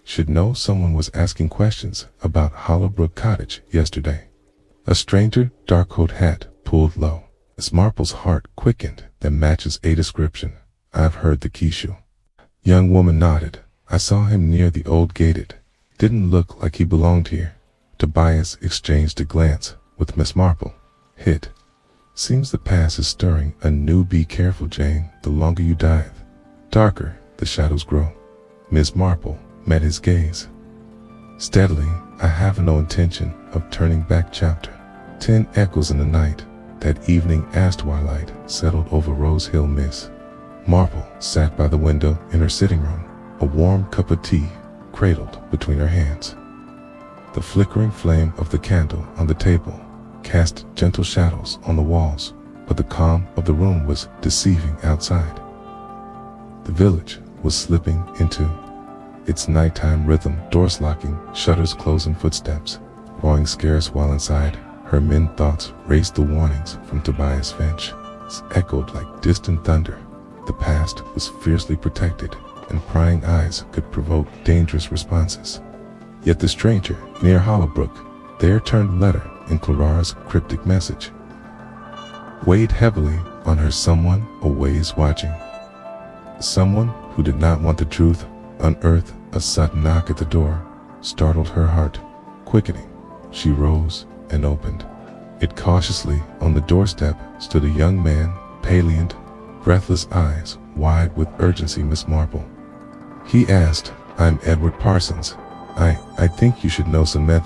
should know someone was asking questions about Hollowbrook Cottage yesterday. A stranger, dark coat hat pulled low. Miss Marple's heart quickened. That matches a description I've heard. The Keishu young woman nodded. I saw him near the old gated. Didn't look like he belonged here. Tobias exchanged a glance with Miss Marple. Seems the past is stirring anew. Be careful, Jane. The longer you dive, darker the shadows grow. Miss Marple met his gaze steadily. I have no intention of turning back. Chapter 10 echoes in the night. That evening as twilight settled over Rose Hill, Miss Marple sat by the window in her sitting room, a warm cup of tea cradled between her hands. The flickering flame of the candle on the table cast gentle shadows on the walls, but the calm of the room was deceiving. Outside, the village was slipping into its nighttime rhythm, doors locking, shutters closing, footsteps growing scarce, while inside her men thoughts raced. The warnings from Tobias Finch echoed like distant thunder. The past was fiercely protected, and prying eyes could provoke dangerous responses. Yet the stranger near Hollowbrook, there turned letter in Clara's cryptic message, weighed heavily on her. Someone always watching, someone who did not want the truth unearthed. A sudden knock at the door startled her heart quickening. She rose and opened it cautiously. On the doorstep stood a young man, palient, breathless, eyes wide with urgency. Miss Marple, He asked. I'm Edward Parsons. I think you should know something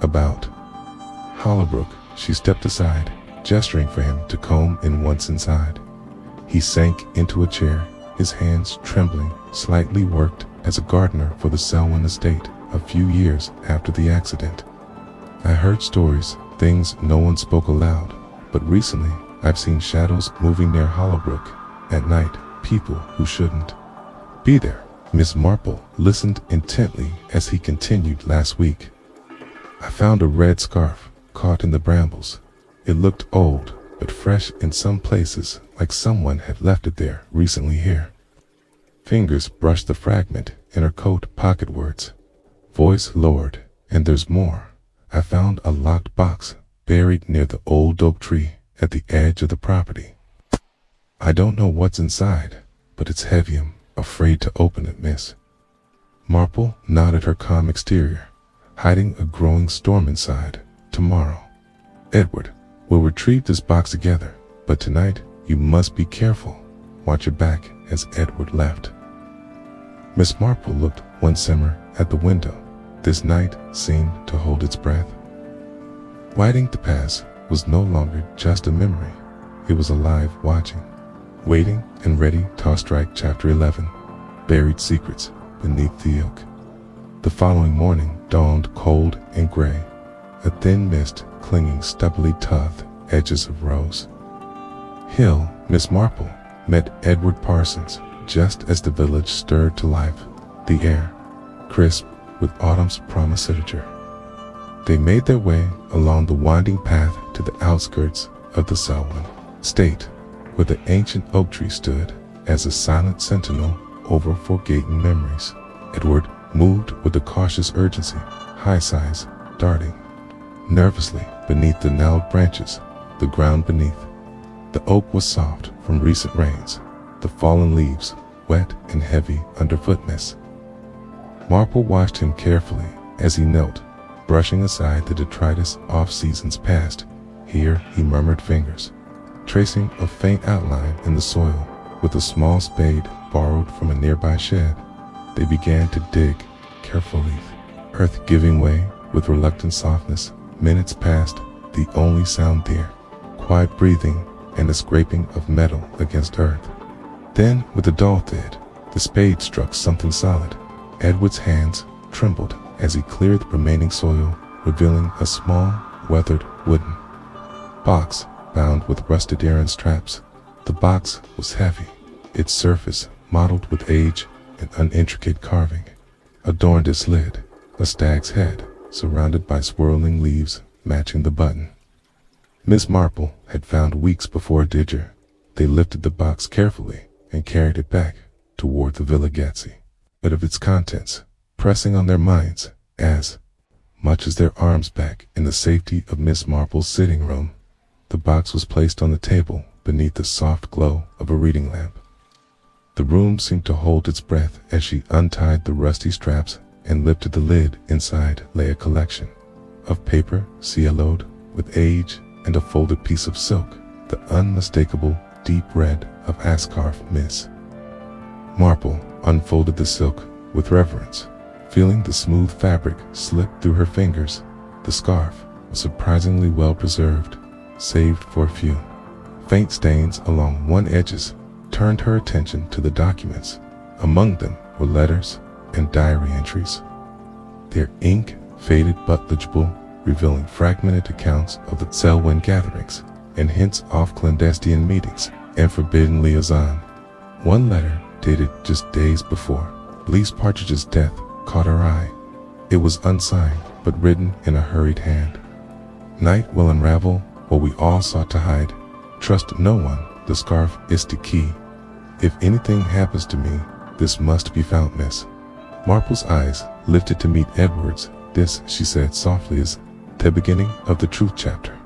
about Hollowbrook. She stepped aside, gesturing for him to come in once inside. He sank into a chair, his hands trembling, slightly worked as a gardener for the Selwyn estate a few years after the accident. I heard stories, things no one spoke aloud, but recently I've seen shadows moving near Hollowbrook at night, people who shouldn't be there. Miss Marple listened intently as he continued. Last week, I found a red scarf caught in the brambles. It looked old, but fresh in some places, like someone had left it there recently here. Fingers brushed the fragment in her coat pocketwards. Voice lowered. And there's more. I found a locked box buried near the old oak tree at the edge of the property. I don't know what's inside, but it's heavy. I'm afraid to open it, miss. Marple nodded her calm exterior, hiding a growing storm inside. Tomorrow, Edward, we'll retrieve this box together, but tonight you must be careful. Watch your back. As Edward left, Miss Marple looked one simmer at the window. This night seemed to hold its breath. Waiting to pass was no longer just a memory. It was alive, watching, waiting and ready to strike. Chapter 11. Buried Secrets Beneath the Oak. The following morning dawned cold and gray, a thin mist clinging stubbly to the edges of Rose Hill. Miss Marple met Edward Parsons just as the village stirred to life, the air crisp with autumn's promised signature. They made their way along the winding path to the outskirts of the Selwyn estate, where the ancient oak tree stood as a silent sentinel over forgotten memories. Edward moved with a cautious urgency, high sighs darting nervously beneath the gnarled branches. The ground beneath the oak was soft from recent rains, the fallen leaves wet and heavy underfoot mist. Marple watched him carefully as he knelt, brushing aside the detritus off seasons past. Here he murmured, fingers tracing a faint outline in the soil with a small spade borrowed from a nearby shed. They began to dig carefully, earth giving way with reluctant softness. Minutes passed, the only sound there, quiet breathing and the scraping of metal against earth. Then, with a dull thud, the spade struck something solid. Edward's hands trembled as he cleared the remaining soil, revealing a small, weathered wooden box bound with rusted iron straps. The box was heavy, its surface mottled with age and unintricate carving. Adorned its lid, a stag's head, surrounded by swirling leaves matching the button. Miss Marple had found weeks before a digger. They lifted the box carefully and carried it back toward the Villa Gatsby, but of its contents pressing on their minds as much as their arms back in the safety of Miss Marple's sitting room. The box was placed on the table beneath the soft glow of a reading lamp. The room seemed to hold its breath as she untied the rusty straps and lifted the lid. Inside lay a collection of paper siloed with age and a folded piece of silk, the unmistakable deep red of Ascarf. Miss Marple unfolded the silk with reverence, feeling the smooth fabric slip through her fingers. The scarf was surprisingly well preserved, saved for a few faint stains along one edges. Turned her attention to the documents. Among them were letters and diary entries, their ink faded but legible, revealing fragmented accounts of the Selwyn gatherings and hints of clandestine meetings and forbidden liaison. One letter, dated just days before Lise Partridge's death, caught her eye. It was unsigned, but written in a hurried hand. Night will unravel what we all sought to hide. Trust no one, the scarf is the key. If anything happens to me, this must be found, miss. Marple's eyes lifted to meet Edward's. This, she said softly, is the beginning of the truth. Chapter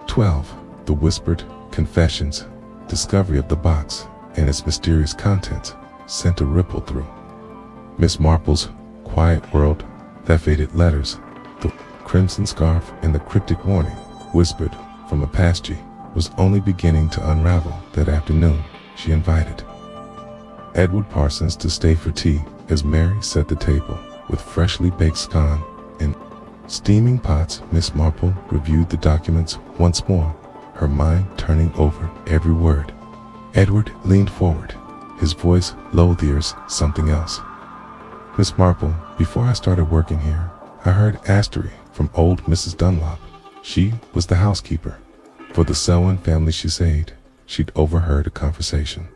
12. The whispered confessions. Discovery of the box and its mysterious contents sent a ripple through Miss Marple's quiet world. The faded letters, the crimson scarf, and the cryptic warning whispered from a past she was only beginning to unravel. That afternoon, she invited Edward Parsons to stay for tea as Mary set the table with freshly baked scone and steaming pots. Miss Marple reviewed the documents once more, her mind turning over every word. Edward leaned forward, his voice low. "There's something else. Miss Marple, before I started working here, I heard a story from old Mrs. Dunlop. She was the housekeeper for the Selwyn family," she said. She'd overheard a conversation.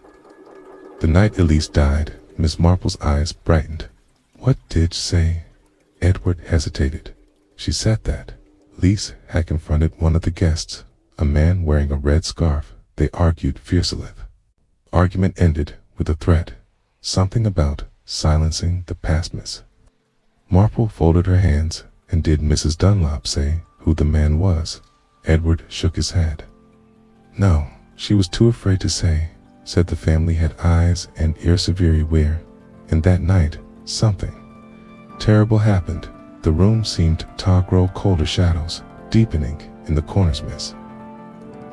"The night Elise died," Miss Marple's eyes brightened. "What did she say?" Edward hesitated. "She said that Elise had confronted one of the guests, a man wearing a red scarf. They argued fiercely. Argument ended with a threat, something about silencing the past." Miss Marple folded her hands. "And did Mrs. Dunlop say who the man was?" Edward shook his head. "No, she was too afraid to say. Said the family had eyes and ears everywhere. And that night, something terrible happened. The room seemed to grow colder, shadows deepening in the corners." Miss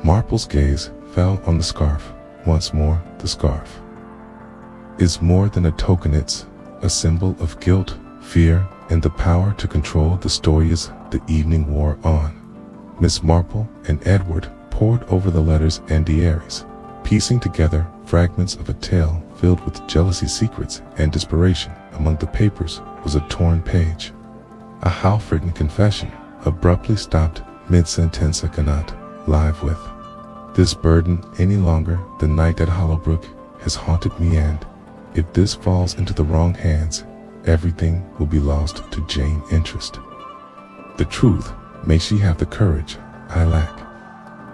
Marple's gaze fell on the scarf. Once more, the scarf is more than a token. It's a symbol of guilt, fear, and the power to control the story as the evening wore on. Miss Marple and Edward pored over the letters and diaries, piecing together fragments of a tale filled with jealousy, secrets, and desperation. Among the papers was a torn page, a half-written confession, abruptly stopped mid-sentence. "I cannot live with this burden any longer. The night at Hollowbrook has haunted me, and if this falls into the wrong hands, everything will be lost to Jane interest. The truth, may she have the courage I lack."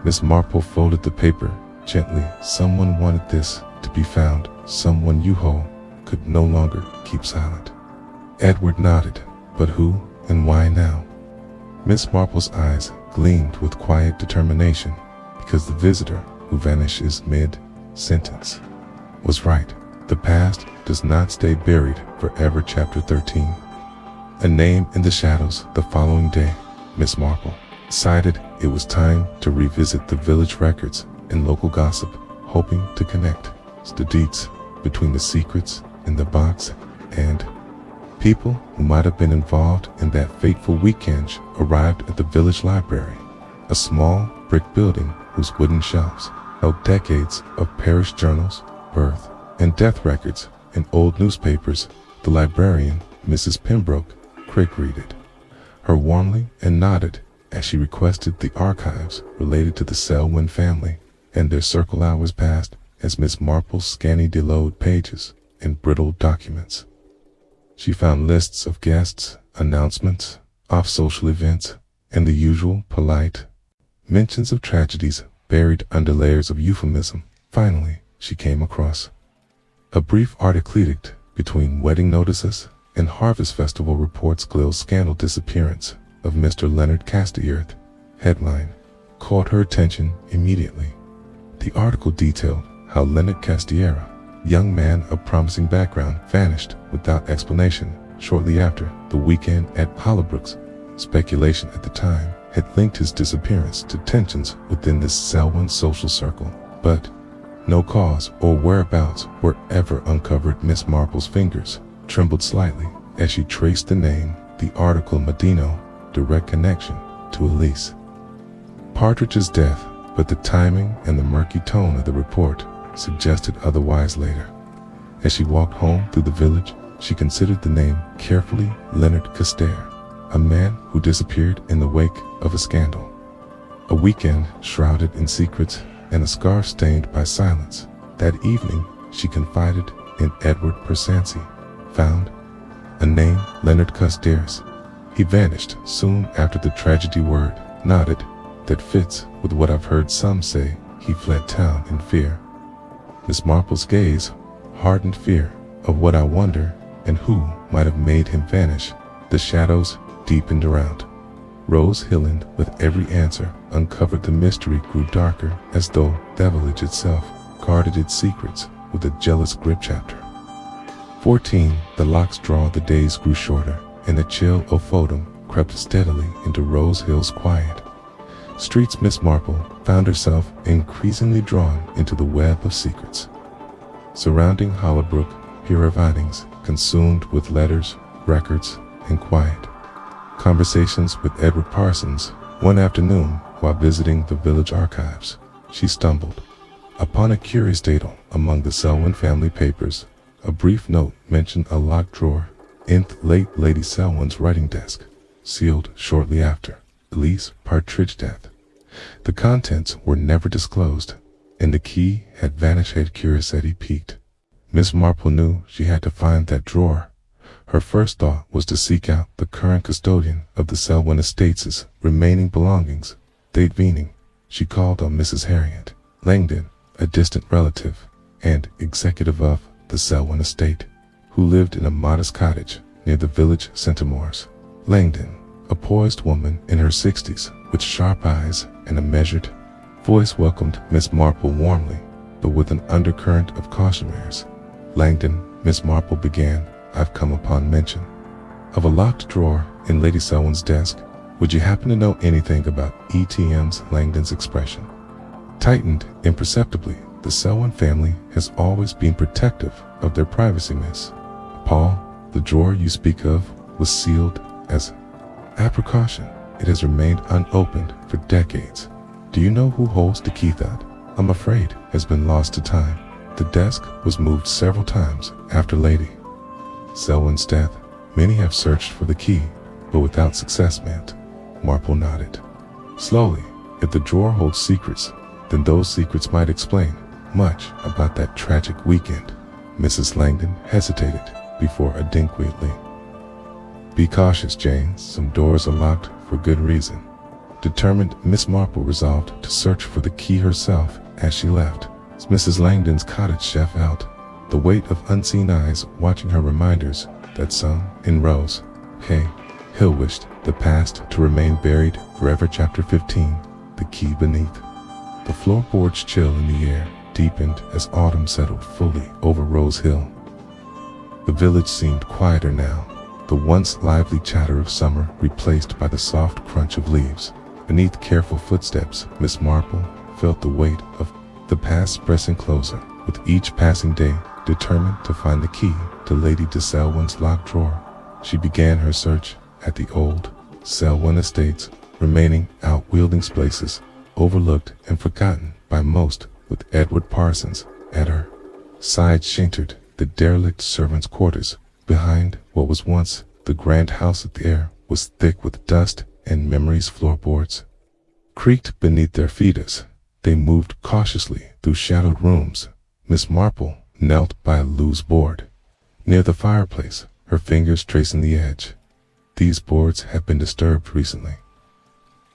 Miss Marple folded the paper gently. "Someone wanted this to be found, someone you could no longer keep silent." Edward nodded. "But who and why now?" Miss Marple's eyes gleamed with quiet determination. "Because the visitor who vanishes mid-sentence was right. The past does not stay buried forever." Chapter 13. A name in the shadows. The following day, Miss Marple decided it was time to revisit the village records and local gossip, hoping to connect the deeds between the secrets in the box and people who might have been involved in that fateful weekend. Arrived at the village library, a small brick building whose wooden shelves held decades of parish journals, birth and death records, and old newspapers. The librarian, Mrs. Pembroke, quick-readed her warmly and nodded as she requested the archives related to the Selwyn family, and their circle hours passed as Miss Marple scanned the load pages and brittle documents. She found lists of guests, announcements of social events, and the usual polite mentions of tragedies buried under layers of euphemism. Finally, she came across a brief article between wedding notices and Harvest Festival reports. Glill's scandal disappearance of Mr. Leonard Castier. Headline caught her attention immediately. The article detailed how Leonard Castier, young man of promising background, vanished without explanation shortly after the weekend at Hollowbrook's. Speculation at the time had linked his disappearance to tensions within the Selwyn social circle, but no cause or whereabouts were ever uncovered. Miss Marple's fingers trembled slightly as she traced the name. The article Medino, direct connection to Elise Partridge's death, but the timing and the murky tone of the report suggested otherwise. Later, as she walked home through the village, she considered the name carefully. Leonard Castier, a man who disappeared in the wake of a scandal, a weekend shrouded in secrets, and a scarf stained by silence. That evening, she confided in Edward Persancy. Found a name, Leonard Castier. He vanished soon after the tragedy. Word nodded. That fits with what I've heard some say. He fled town in fear. Miss Marple's gaze hardened. Fear of what? I wonder, and who might have made him vanish? The shadows deepened around Rose Hilland. With every answer uncovered, the mystery grew darker, as though the village itself guarded its secrets with a jealous grip. Chapter 14. The locks draw. The days grew shorter, and the chill of autumn crept steadily into Rose Hill's quiet streets. Miss Marple found herself increasingly drawn into the web of secrets Surrounding Hollowbrook, here are findings consumed with letters, records, and quiet. Conversations with Edward Parsons. One afternoon, while visiting the village archives, she stumbled upon a curious dado among the Selwyn family papers. A brief note mentioned a locked drawer in the late Lady Selwyn's writing desk, sealed shortly after Elise Partridge's death. The contents were never disclosed, and the key had vanished. Had curiosity piqued, Miss Marple knew she had to find that drawer. Her first thought was to seek out the current custodian of the Selwyn estate's remaining belongings. That evening, she called on Mrs. Harriet Langdon, a distant relative and executive of the Selwyn estate, who lived in a modest cottage near the village Centimores. Langdon, a poised woman in her 60s with sharp eyes and a measured voice, welcomed Miss Marple warmly, but with an undercurrent of caution. Langdon, Miss Marple began, I've come upon mention of a locked drawer in Lady Selwyn's desk. Would you happen to know anything about ETM's? Langdon's expression tightened imperceptibly. The Selwyn family has always been protective of their privacy, Miss Paul. The drawer you speak of was sealed as a precaution. It has remained unopened for decades. Do you know who holds the key? That, I'm afraid, has been lost to time. The desk was moved several times after Lady Selwyn's death. Many have searched for the key, but without success. Marple nodded slowly. If the drawer holds secrets, then those secrets might explain much about that tragic weekend. Mrs. Langdon hesitated before adequately. Be cautious, Jane. Some doors are locked for good reason. Determined, Miss Marple resolved to search for the key herself. As she left Mrs. Langdon's cottage, chef out, the weight of unseen eyes watching her, reminders that some in Rose K. Hill wished the past to remain buried forever. Chapter 15. The key beneath. The floorboards chill in the air deepened as autumn settled fully over Rose Hill. The village seemed quieter now, the once lively chatter of summer replaced by the soft crunch of leaves. Beneath careful footsteps, Miss Marple felt the weight of the past pressing closer with each passing day. Determined to find the key to Lady de Selwyn's locked drawer, she began her search at the old Selwyn estates, remaining outwielding places, overlooked and forgotten by most. With Edward Parsons at her side, she entered the derelict servants' quarters. Behind what was once the grand house, the air was thick with dust, and memory's floorboards creaked beneath their feet as they moved cautiously through shadowed rooms. Miss Marple knelt by a loose board near the fireplace, her fingers tracing the edge. These boards had been disturbed recently.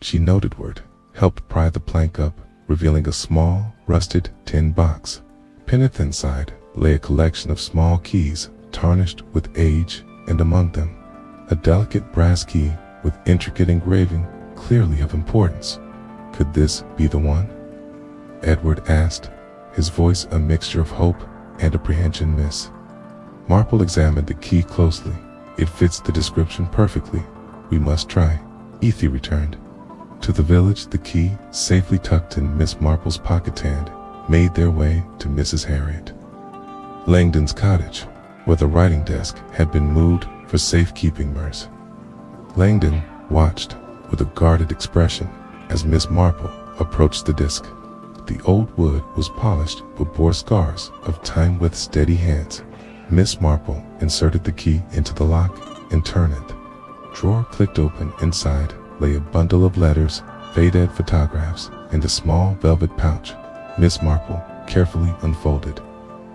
She noted word, helped pry the plank up, revealing a small, rusted tin box. Pinned inside lay a collection of small keys, tarnished with age, and among them, a delicate brass key with intricate engraving, clearly of importance. Could this be the one? Edward asked, his voice a mixture of hope and apprehension. Miss Marple examined the key closely. It fits the description perfectly. We must try. Ethe returned to the village, the key safely tucked in Miss Marple's pocket hand, made their way to Mrs. Harriet Langdon's cottage, where the writing desk had been moved for safekeeping. Miss Langdon watched with a guarded expression as Miss Marple approached the desk. The old wood was polished but bore scars of time. With steady hands, Miss Marple inserted the key into the lock and turned it. Drawer clicked open. Inside lay a bundle of letters, faded photographs, and a small velvet pouch. Miss Marple carefully unfolded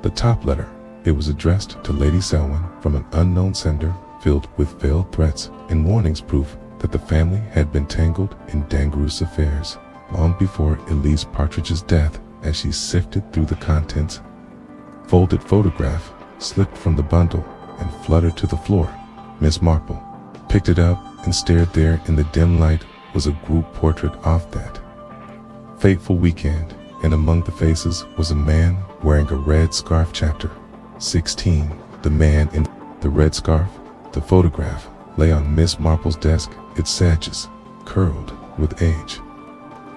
the top letter. It was addressed to Lady Selwyn from an unknown sender, filled with veiled threats and warnings, proof that the family had been tangled in dangerous affairs long before Elise Partridge's death. As she sifted through the contents, folded photograph slipped from the bundle and fluttered to the floor. Miss Marple picked it up and stared. There in the dim light was a group portrait of that fateful weekend, and among the faces was a man wearing a red scarf. Chapter 16. The man in the red scarf. The photograph lay on Miss Marple's desk, its edges curled with age.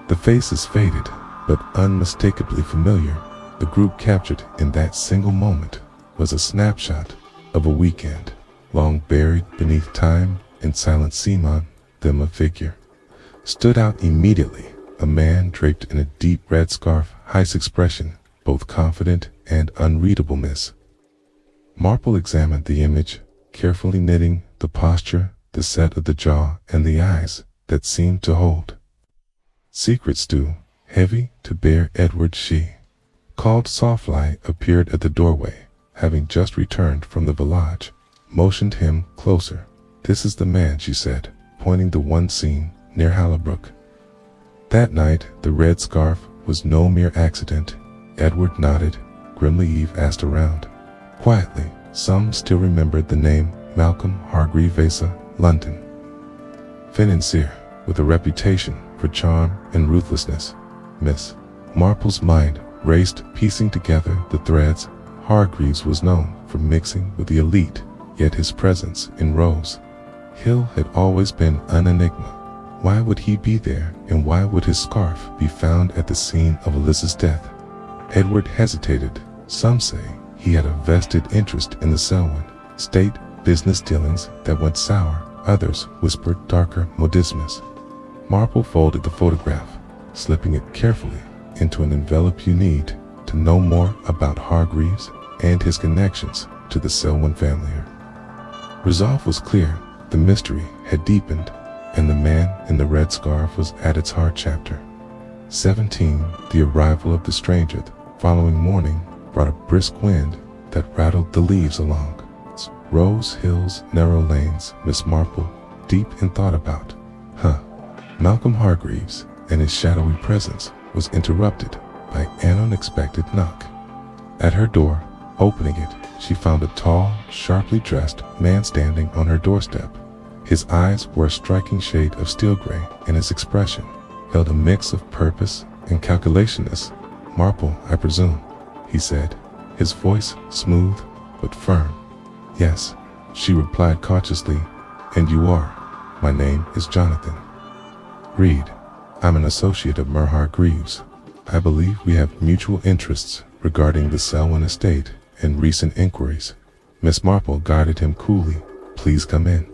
The face is faded, but unmistakably familiar. The group captured in that single moment was a snapshot of a weekend, long buried beneath time and silent seaman. Then a figure stood out immediately, a man draped in a deep red scarf, his expression both confident and unreadable. Miss Marple examined the image, carefully knitting the posture, the set of the jaw, and the eyes that seemed to hold secrets too heavy to bear. Edward, she called softly, appeared at the doorway, having just returned from the village, motioned him closer. This is the man, she said, pointing to one seen near Hallibrook. That night, the red scarf was no mere accident. Edward nodded. Grimly Eve asked around. Quietly, some still remembered the name Malcolm Hargreave Vasa, London. Financier, with a reputation for charm and ruthlessness. Miss Marple's mind raced, piecing together the threads. Hargreaves was known for mixing with the elite, yet his presence in Rose Hill had always been an enigma. Why would he be there, and why would his scarf be found at the scene of Alyssa's death? Edward hesitated. Some say he had a vested interest in the Selwyn state business dealings that went sour. Others whispered darker modismus. Marple folded the photograph, slipping it carefully into an envelope. You need to know more about Hargreaves and his connections to the Selwyn family. Resolve was clear. The mystery had deepened, and the man in the red scarf was at its heart. Chapter 17. The arrival of the stranger the following morning brought a brisk wind that rattled the leaves along Rose Hill's narrow lanes. Miss Marple, deep in thought about Malcolm Hargreaves and his shadowy presence, was interrupted by an unexpected knock at her door. Opening it, she found a tall, sharply dressed man standing on her doorstep. His eyes were a striking shade of steel gray, and his expression held a mix of purpose and calculationness. Marple, I presume, he said, his voice smooth but firm. Yes, she replied cautiously. And you are? My name is Jonathan Reed. I'm an associate of Mer Hargreaves. I believe we have mutual interests regarding the Selwyn estate and recent inquiries. Miss Marple guided him coolly. Please come in.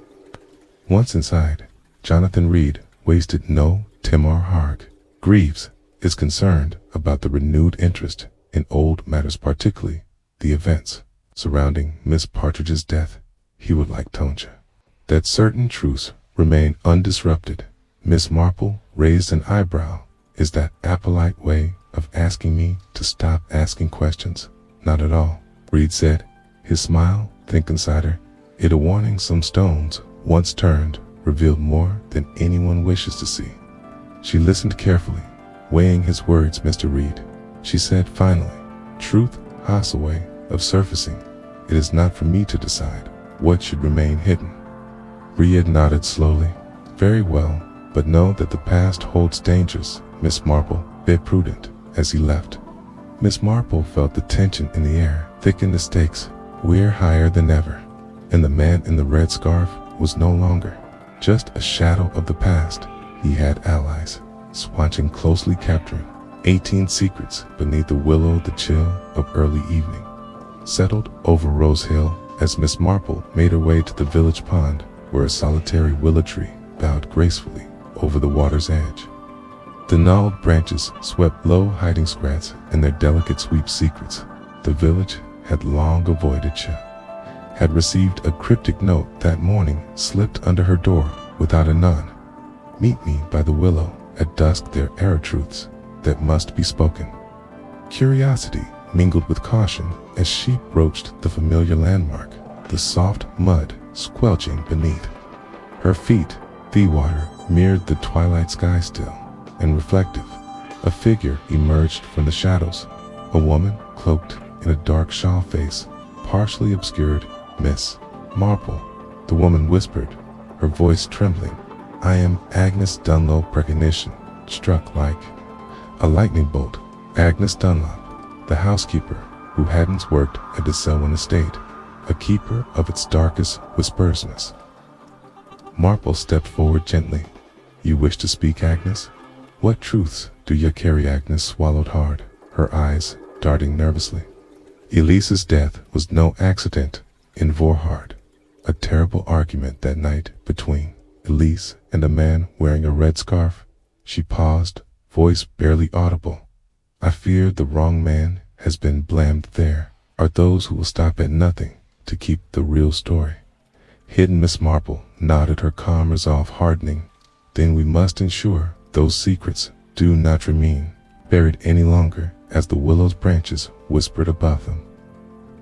Once inside, Jonathan Reed wasted no time. Hargreaves is concerned about the renewed interest in old matters, particularly the events surrounding Miss Partridge's death. He would like Tonja that certain truths remain undisrupted. Miss Marple raised an eyebrow. Is that a polite way of asking me to stop asking questions? Not at all, Reed said, his smile thick inside her. It a warning. Some stones, once turned, revealed more than anyone wishes to see. She listened carefully, weighing his words. Mr. Reed, she said finally, truth has a way of surfacing. It is not for me to decide what should remain hidden. Reed nodded slowly. Very well, but know that the past holds dangers. Miss Marple, be prudent. As he left, Miss Marple felt the tension in the air thicken. The stakes were higher than ever, and the man in the red scarf was no longer just a shadow of the past. He had allies, watching closely, capturing 18 secrets beneath the willow. The chill of early evening settled over Rose Hill as Miss Marple made her way to the village pond, where a solitary willow tree bowed gracefully over the water's edge. The gnarled branches swept low, hiding scrats in their delicate sweep. Secrets the village had long avoided. She had received a cryptic note that morning, slipped under her door without a nod. Meet me by the willow at dusk. There are truths that must be spoken. Curiosity mingled with caution as she broached the familiar landmark, the soft mud squelching beneath her feet. The water mirrored the twilight sky, still and reflective. A figure emerged from the shadows, a woman cloaked in a dark shawl, face partially obscured. Miss Marple, the woman whispered, her voice trembling. I am Agnes Dunlop. Recognition struck like a lightning bolt. Agnes Dunlop, the housekeeper who hadn't worked at the Selwyn estate, a keeper of its darkest whispersness. Marple stepped forward gently. You wish to speak, Agnes? What truths do you carry? Agnes swallowed hard, her eyes darting nervously. Elise's death was no accident in Vorhard. A terrible argument that night between Elise and a man wearing a red scarf. She paused, voice barely audible. I fear the wrong man has been blamed. There are those who will stop at nothing to keep the real story. Hidden Miss Marple nodded, her calm resolve hardening. Then we must ensure those secrets do not remain buried any longer, as the willow's branches whispered above them.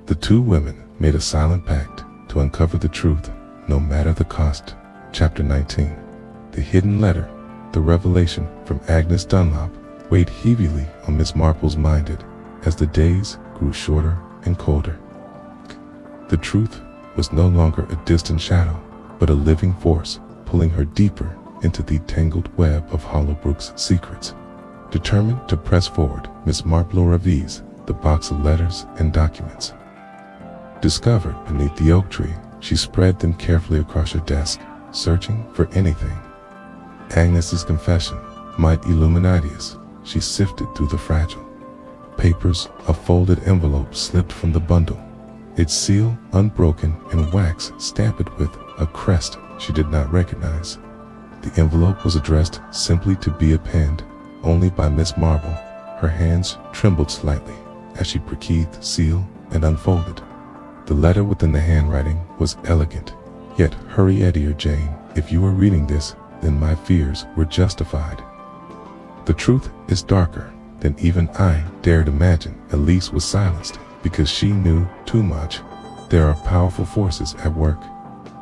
The two women made a silent pact to uncover the truth, no matter the cost. Chapter 19. The Hidden Letter. The revelation from Agnes Dunlop weighed heavily on Miss Marple's mind as the days grew shorter and colder. The truth was no longer a distant shadow, but a living force pulling her deeper into the tangled web of Hollowbrook's secrets. Determined to press forward, Miss Marple revised the box of letters and documents. Discovered beneath the oak tree, she spread them carefully across her desk, searching for anything. Agnes's confession might illuminate us. She sifted through the fragile papers. A folded envelope slipped from the bundle, its seal unbroken and wax stamped with a crest she did not recognize. The envelope was addressed simply to be appended only by Miss Marple. Her hands trembled slightly as she preceded the seal and unfolded. The letter within the handwriting was elegant, yet hurry, Eddie or Jane, if you were reading this, then my fears were justified. The truth is darker than even I dared imagine. Elise was silenced because she knew too much. There are powerful forces at work,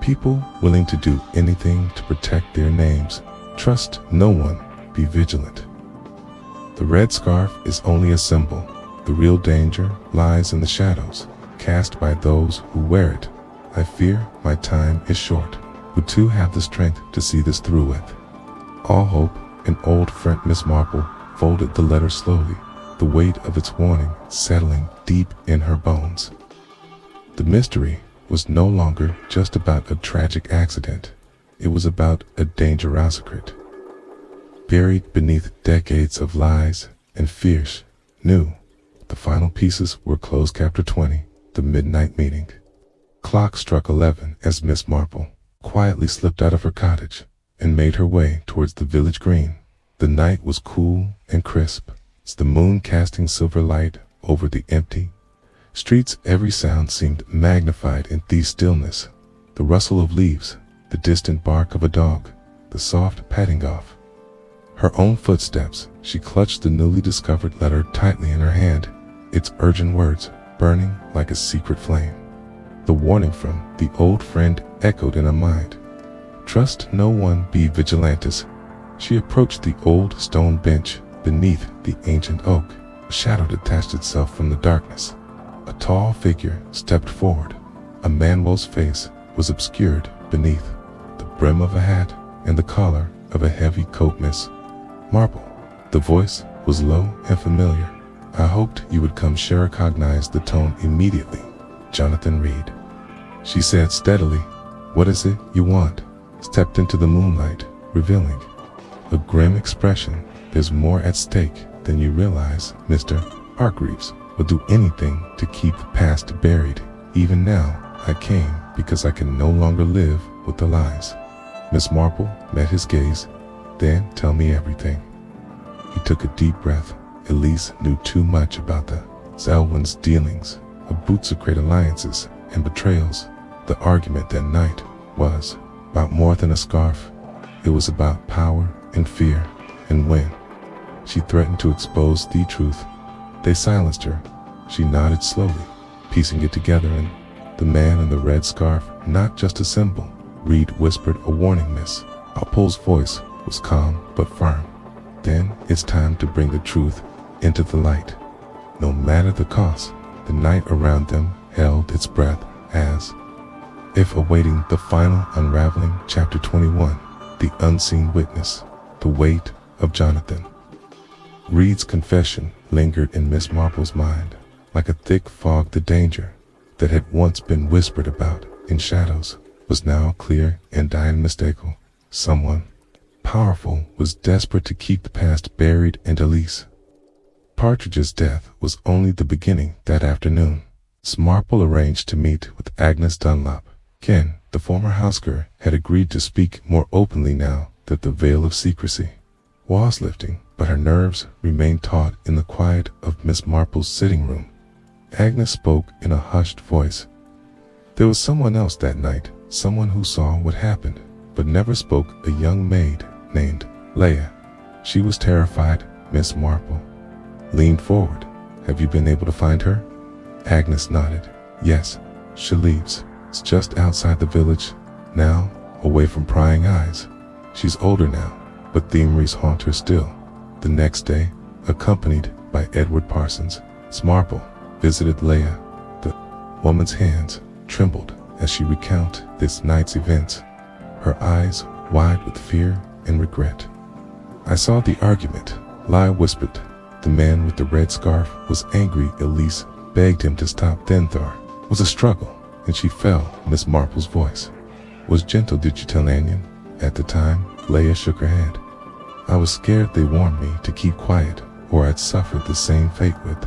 people willing to do anything to protect their names. Trust no one, be vigilant. The red scarf is only a symbol. The real danger lies in the shadows cast by those who wear it. I fear my time is short. Would two have the strength to see this through with all hope? An old friend. Miss Marple folded the letter slowly, the weight of its warning settling deep in her bones. The mystery was no longer just about a tragic accident. It was about a dangerous secret, buried beneath decades of lies and fears. New. The final pieces were closed. Chapter 20. The Midnight Meeting. Clock struck 11 as Miss Marple quietly slipped out of her cottage and made her way towards the village green. The night was cool and crisp, the moon casting silver light over the empty streets. Every sound seemed magnified in the stillness. The rustle of leaves, the distant bark of a dog, the soft patting off her own footsteps. She clutched the newly discovered letter tightly in her hand, its urgent words burning like a secret flame. The warning from the old friend echoed in her mind. Trust no one, be vigilantes. She approached the old stone bench beneath the ancient oak. A shadow detached itself from the darkness. A tall figure stepped forward. A man's face was obscured beneath the brim of a hat and the collar of a heavy coat. Miss Marple. The voice was low and familiar. I hoped you would come. She recognized the tone immediately. Jonathan Reed, she said steadily. What is it you want? Stepped into the moonlight, revealing a grim expression. There's more at stake than you realize. Mr. Hargreaves will do anything to keep the past buried. Even now, I came because I can no longer live with the lies. Miss Marple met his gaze. Then tell me everything. He took a deep breath. Elise knew too much about the Selwyn's dealings, of Bootsecrate alliances and betrayals. The argument that night was about more than a scarf. It was about power and fear, and when she threatened to expose the truth, they silenced her. She nodded slowly, piecing it together, and the man in the red scarf, not just a symbol. Reed whispered a warning. Miss Marple's voice was calm but firm. Then it's time to bring the truth into the light, no matter the cost. The night around them held its breath as if awaiting the final unraveling. Chapter 21. The Unseen Witness. The weight of Jonathan Reed's confession lingered in Miss Marple's mind like a thick fog. The danger that had once been whispered about in shadows was now clear and unmistakable. Someone powerful was desperate to keep the past buried, and Elise Partridge's death was only the beginning that afternoon. Marple arranged to meet with Agnes Dunlop. Ken, the former housegirl, had agreed to speak more openly now that the veil of secrecy was lifting, but her nerves remained taut in the quiet of Miss Marple's sitting room. Agnes spoke in a hushed voice. There was someone else that night, someone who saw what happened, but never spoke, a young maid named Leah. She was terrified. Miss Marple leaned forward. Have you been able to find her? Agnes nodded. Yes, she lives. It's just outside the village, now, away from prying eyes. She's older now, but memories haunt her still. The next day, accompanied by Edward Parsons, Marple visited Leah. The woman's hands trembled as she recounted this night's events, her eyes wide with fear and regret. I saw the argument, Leah whispered. The man with the red scarf was angry. Elise begged him to stop. Then there was a struggle, and she fell. Miss Marple's voice was gentle. Did you tell Anion? At the time, Leah shook her head. I was scared. They warned me to keep quiet, or I'd suffer the same fate. With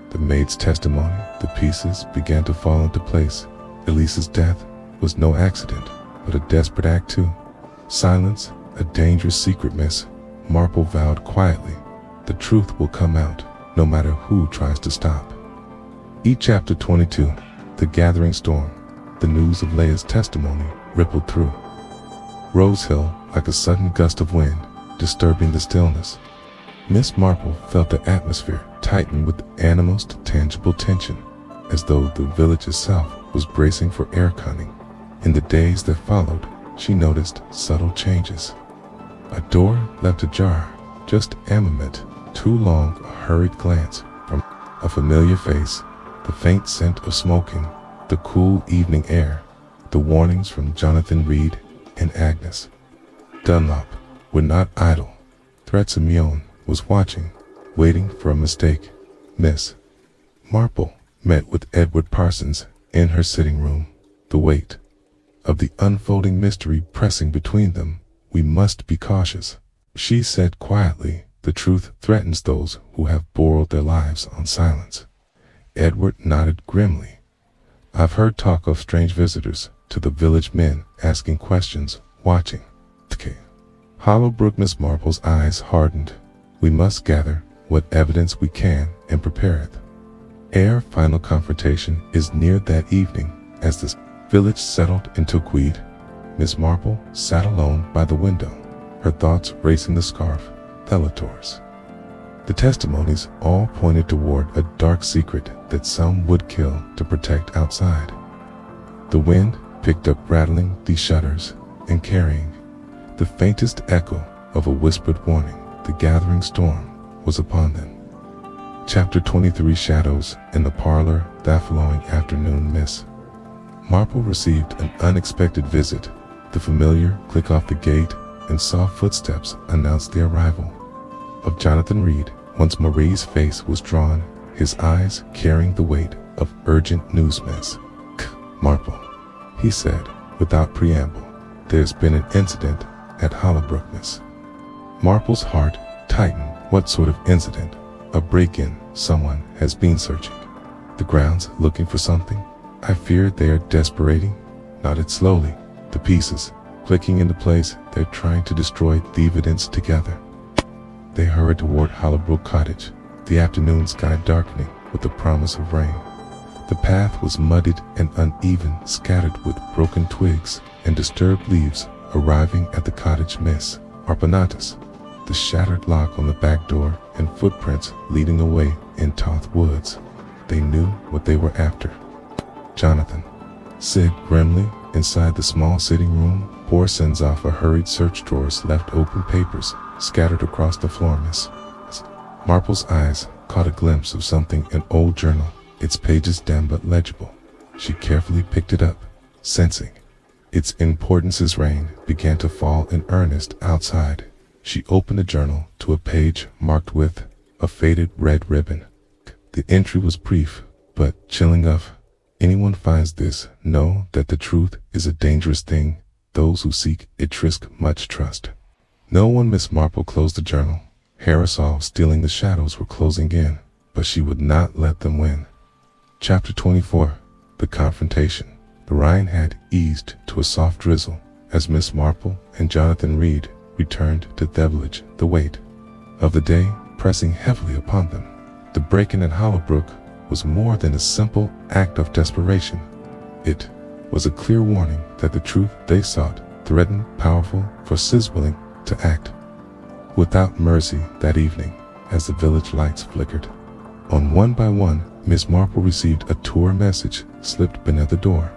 the maid's testimony, the pieces began to fall into place. Elise's death was no accident, but a desperate act too. Silence, a dangerous secret. Miss Marple vowed quietly. The truth will come out, no matter who tries to stop. Chapter 22. The Gathering Storm. The news of Leah's testimony rippled through Rose Hill like a sudden gust of wind, disturbing the stillness. Miss Marple felt the atmosphere tighten with almost tangible tension, as though the village itself was bracing for air cutting. In the days that followed, she noticed subtle changes. A door left ajar, just a moment too long. A hurried glance from a familiar face, the faint scent of smoking, the cool evening air, the warnings from Jonathan Reed and Agnes Dunlop were not idle. Simeon was watching, waiting for a mistake. Miss Marple met with Edward Parsons in her sitting room, the weight of the unfolding mystery pressing between them. We must be cautious, she said quietly. The truth threatens those who have borrowed their lives on silence. Edward nodded grimly. I've heard talk of strange visitors to the village, men asking questions, watching. Hollowbrook. Miss Marple's eyes hardened. We must gather what evidence we can and prepare it. Our final confrontation is near. That evening, as the village settled into quiet, Miss Marple sat alone by the window, her thoughts racing. The scarf, Thelators. The testimonies all pointed toward a dark secret that some would kill to protect outside. The wind picked up, rattling the shutters and carrying the faintest echo of a whispered warning. The gathering storm was upon them. Chapter 23. Shadows. In the parlor that following afternoon, Miss Marple received an unexpected visit. The familiar click off the gate and soft footsteps announced the arrival of Jonathan Reed. Once Marie's face was drawn, his eyes carrying the weight of urgent news. Miss Marple, he said without preamble, there's been an incident at Hollowbrook. Miss Marple's heart tightened. What sort of incident? A break-in. Someone has been searching the grounds looking for something. I fear they are desperate. Nodded slowly, the pieces clicking into place. They're trying to destroy the evidence together. They hurried toward Hollowbrook Cottage, the afternoon sky darkening with the promise of rain. The path was muddied and uneven, scattered with broken twigs and disturbed leaves. Arriving at the cottage, Miss Arpanatus, the shattered lock on the back door and footprints leading away in Toth Woods. They knew what they were after. Jonathan said grimly. Inside the small sitting room, Poor sends off a hurried search. Drawers left open, papers scattered across the floor. Miss Marple's eyes caught a glimpse of something, an old journal, its pages dim but legible. She carefully picked it up, sensing its importance as rain began to fall in earnest outside. She opened the journal to a page marked with a faded red ribbon. The entry was brief, but chilling of, anyone finds this, know that the truth is a dangerous thing. Those who seek it risk much trust. No one. Miss Marple closed the journal, Harrisol stealing the shadows were closing in, but she would not let them win. Chapter 24. The Confrontation. The rain had eased to a soft drizzle as Miss Marple and Jonathan Reed returned to the village, the weight of the day pressing heavily upon them. The break-in at Hollowbrook was more than a simple act of desperation. It was a clear warning that the truth they sought threatened powerful forces willing to act without mercy that evening as the village lights flickered. On one by one, Miss Marple received a tour message slipped beneath the door.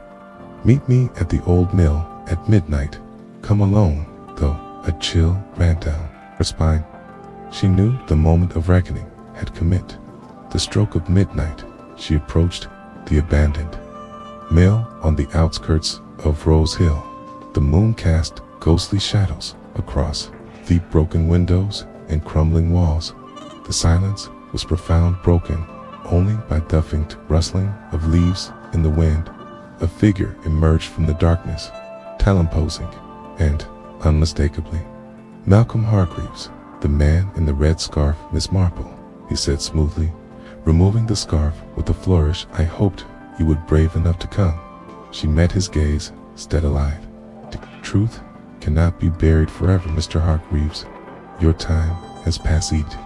"Meet me at the old mill at midnight. Come alone," though a chill ran down her spine. She knew the moment of reckoning had come. The stroke of midnight, she approached the abandoned mill on the outskirts of Rose Hill. The moon cast ghostly shadows across the broken windows and crumbling walls. The silence was profound, broken only by the faint rustling of leaves in the wind. A figure emerged from the darkness, talon-posing, and, unmistakably, Malcolm Hargreaves, the man in the red scarf. "Miss Marple," he said smoothly, removing the scarf with a flourish, "I hoped you would brave enough to come." She met his gaze, stead-eyed. "The truth cannot be buried forever, Mr. Hargreaves. Your time has passed."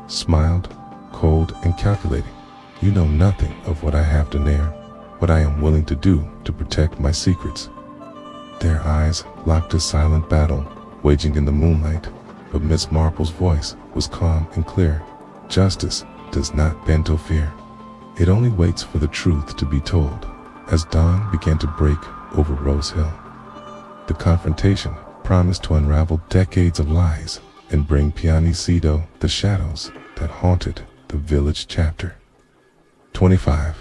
Smiled, cold and calculating. "You know nothing of what I have done there, what I am willing to do to protect my secrets." Their eyes locked, a silent battle waging in the moonlight, but Miss Marple's voice was calm and clear. "Justice does not bend to fear. It only waits for the truth to be told." As dawn began to break over Rose Hill, the confrontation promised to unravel decades of lies and bring pianissimo the shadows that haunted the village. Chapter 25.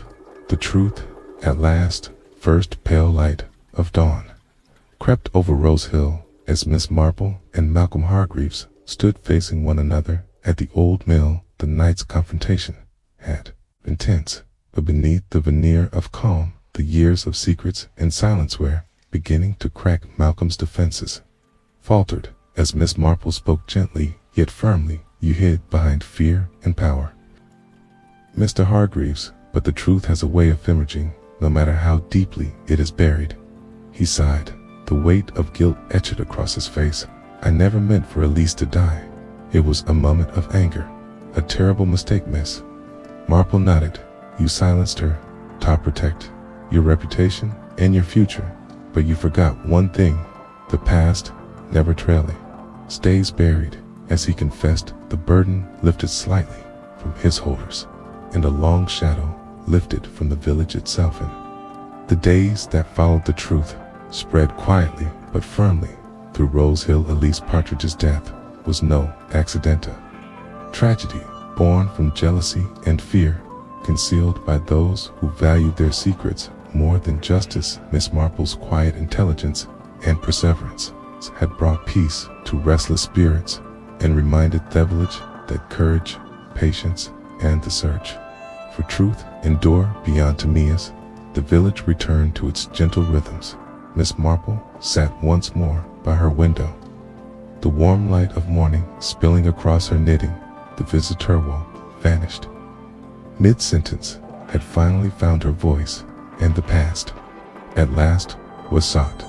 The truth at last. First pale light of dawn crept over Rose Hill as Miss Marple and Malcolm Hargreaves stood facing one another at the old mill. The night's confrontation had been tense, but beneath the veneer of calm, the years of secrets and silence were beginning to crack. Malcolm's defenses faltered as Miss Marple spoke gently yet firmly. "You hid behind fear and power, Mr. Hargreaves, but the truth has a way of emerging, no matter how deeply it is buried." He sighed, the weight of guilt etched across his face. "I never meant for Elise to die. It was a moment of anger. A terrible mistake, Miss." Marple nodded. "You silenced her to protect your reputation and your future, but you forgot one thing. The past, never trailing, stays buried." As he confessed, the burden lifted slightly from his shoulders, and a long shadow lifted from the village itself. And the days that followed the truth spread quietly but firmly through Rose Hill. Elise Partridge's death was no accidental tragedy, born from jealousy and fear, concealed by those who valued their secrets more than justice. Miss Marple's quiet intelligence and perseverance had brought peace to restless spirits and reminded the village that courage, patience, and the search for truth endure beyond Timaeus. The village returned to its gentle rhythms. Miss Marple sat once more by her window, the warm light of morning spilling across her knitting. The visitor vanished mid-sentence, had finally found her voice, and the past, at last, was sought.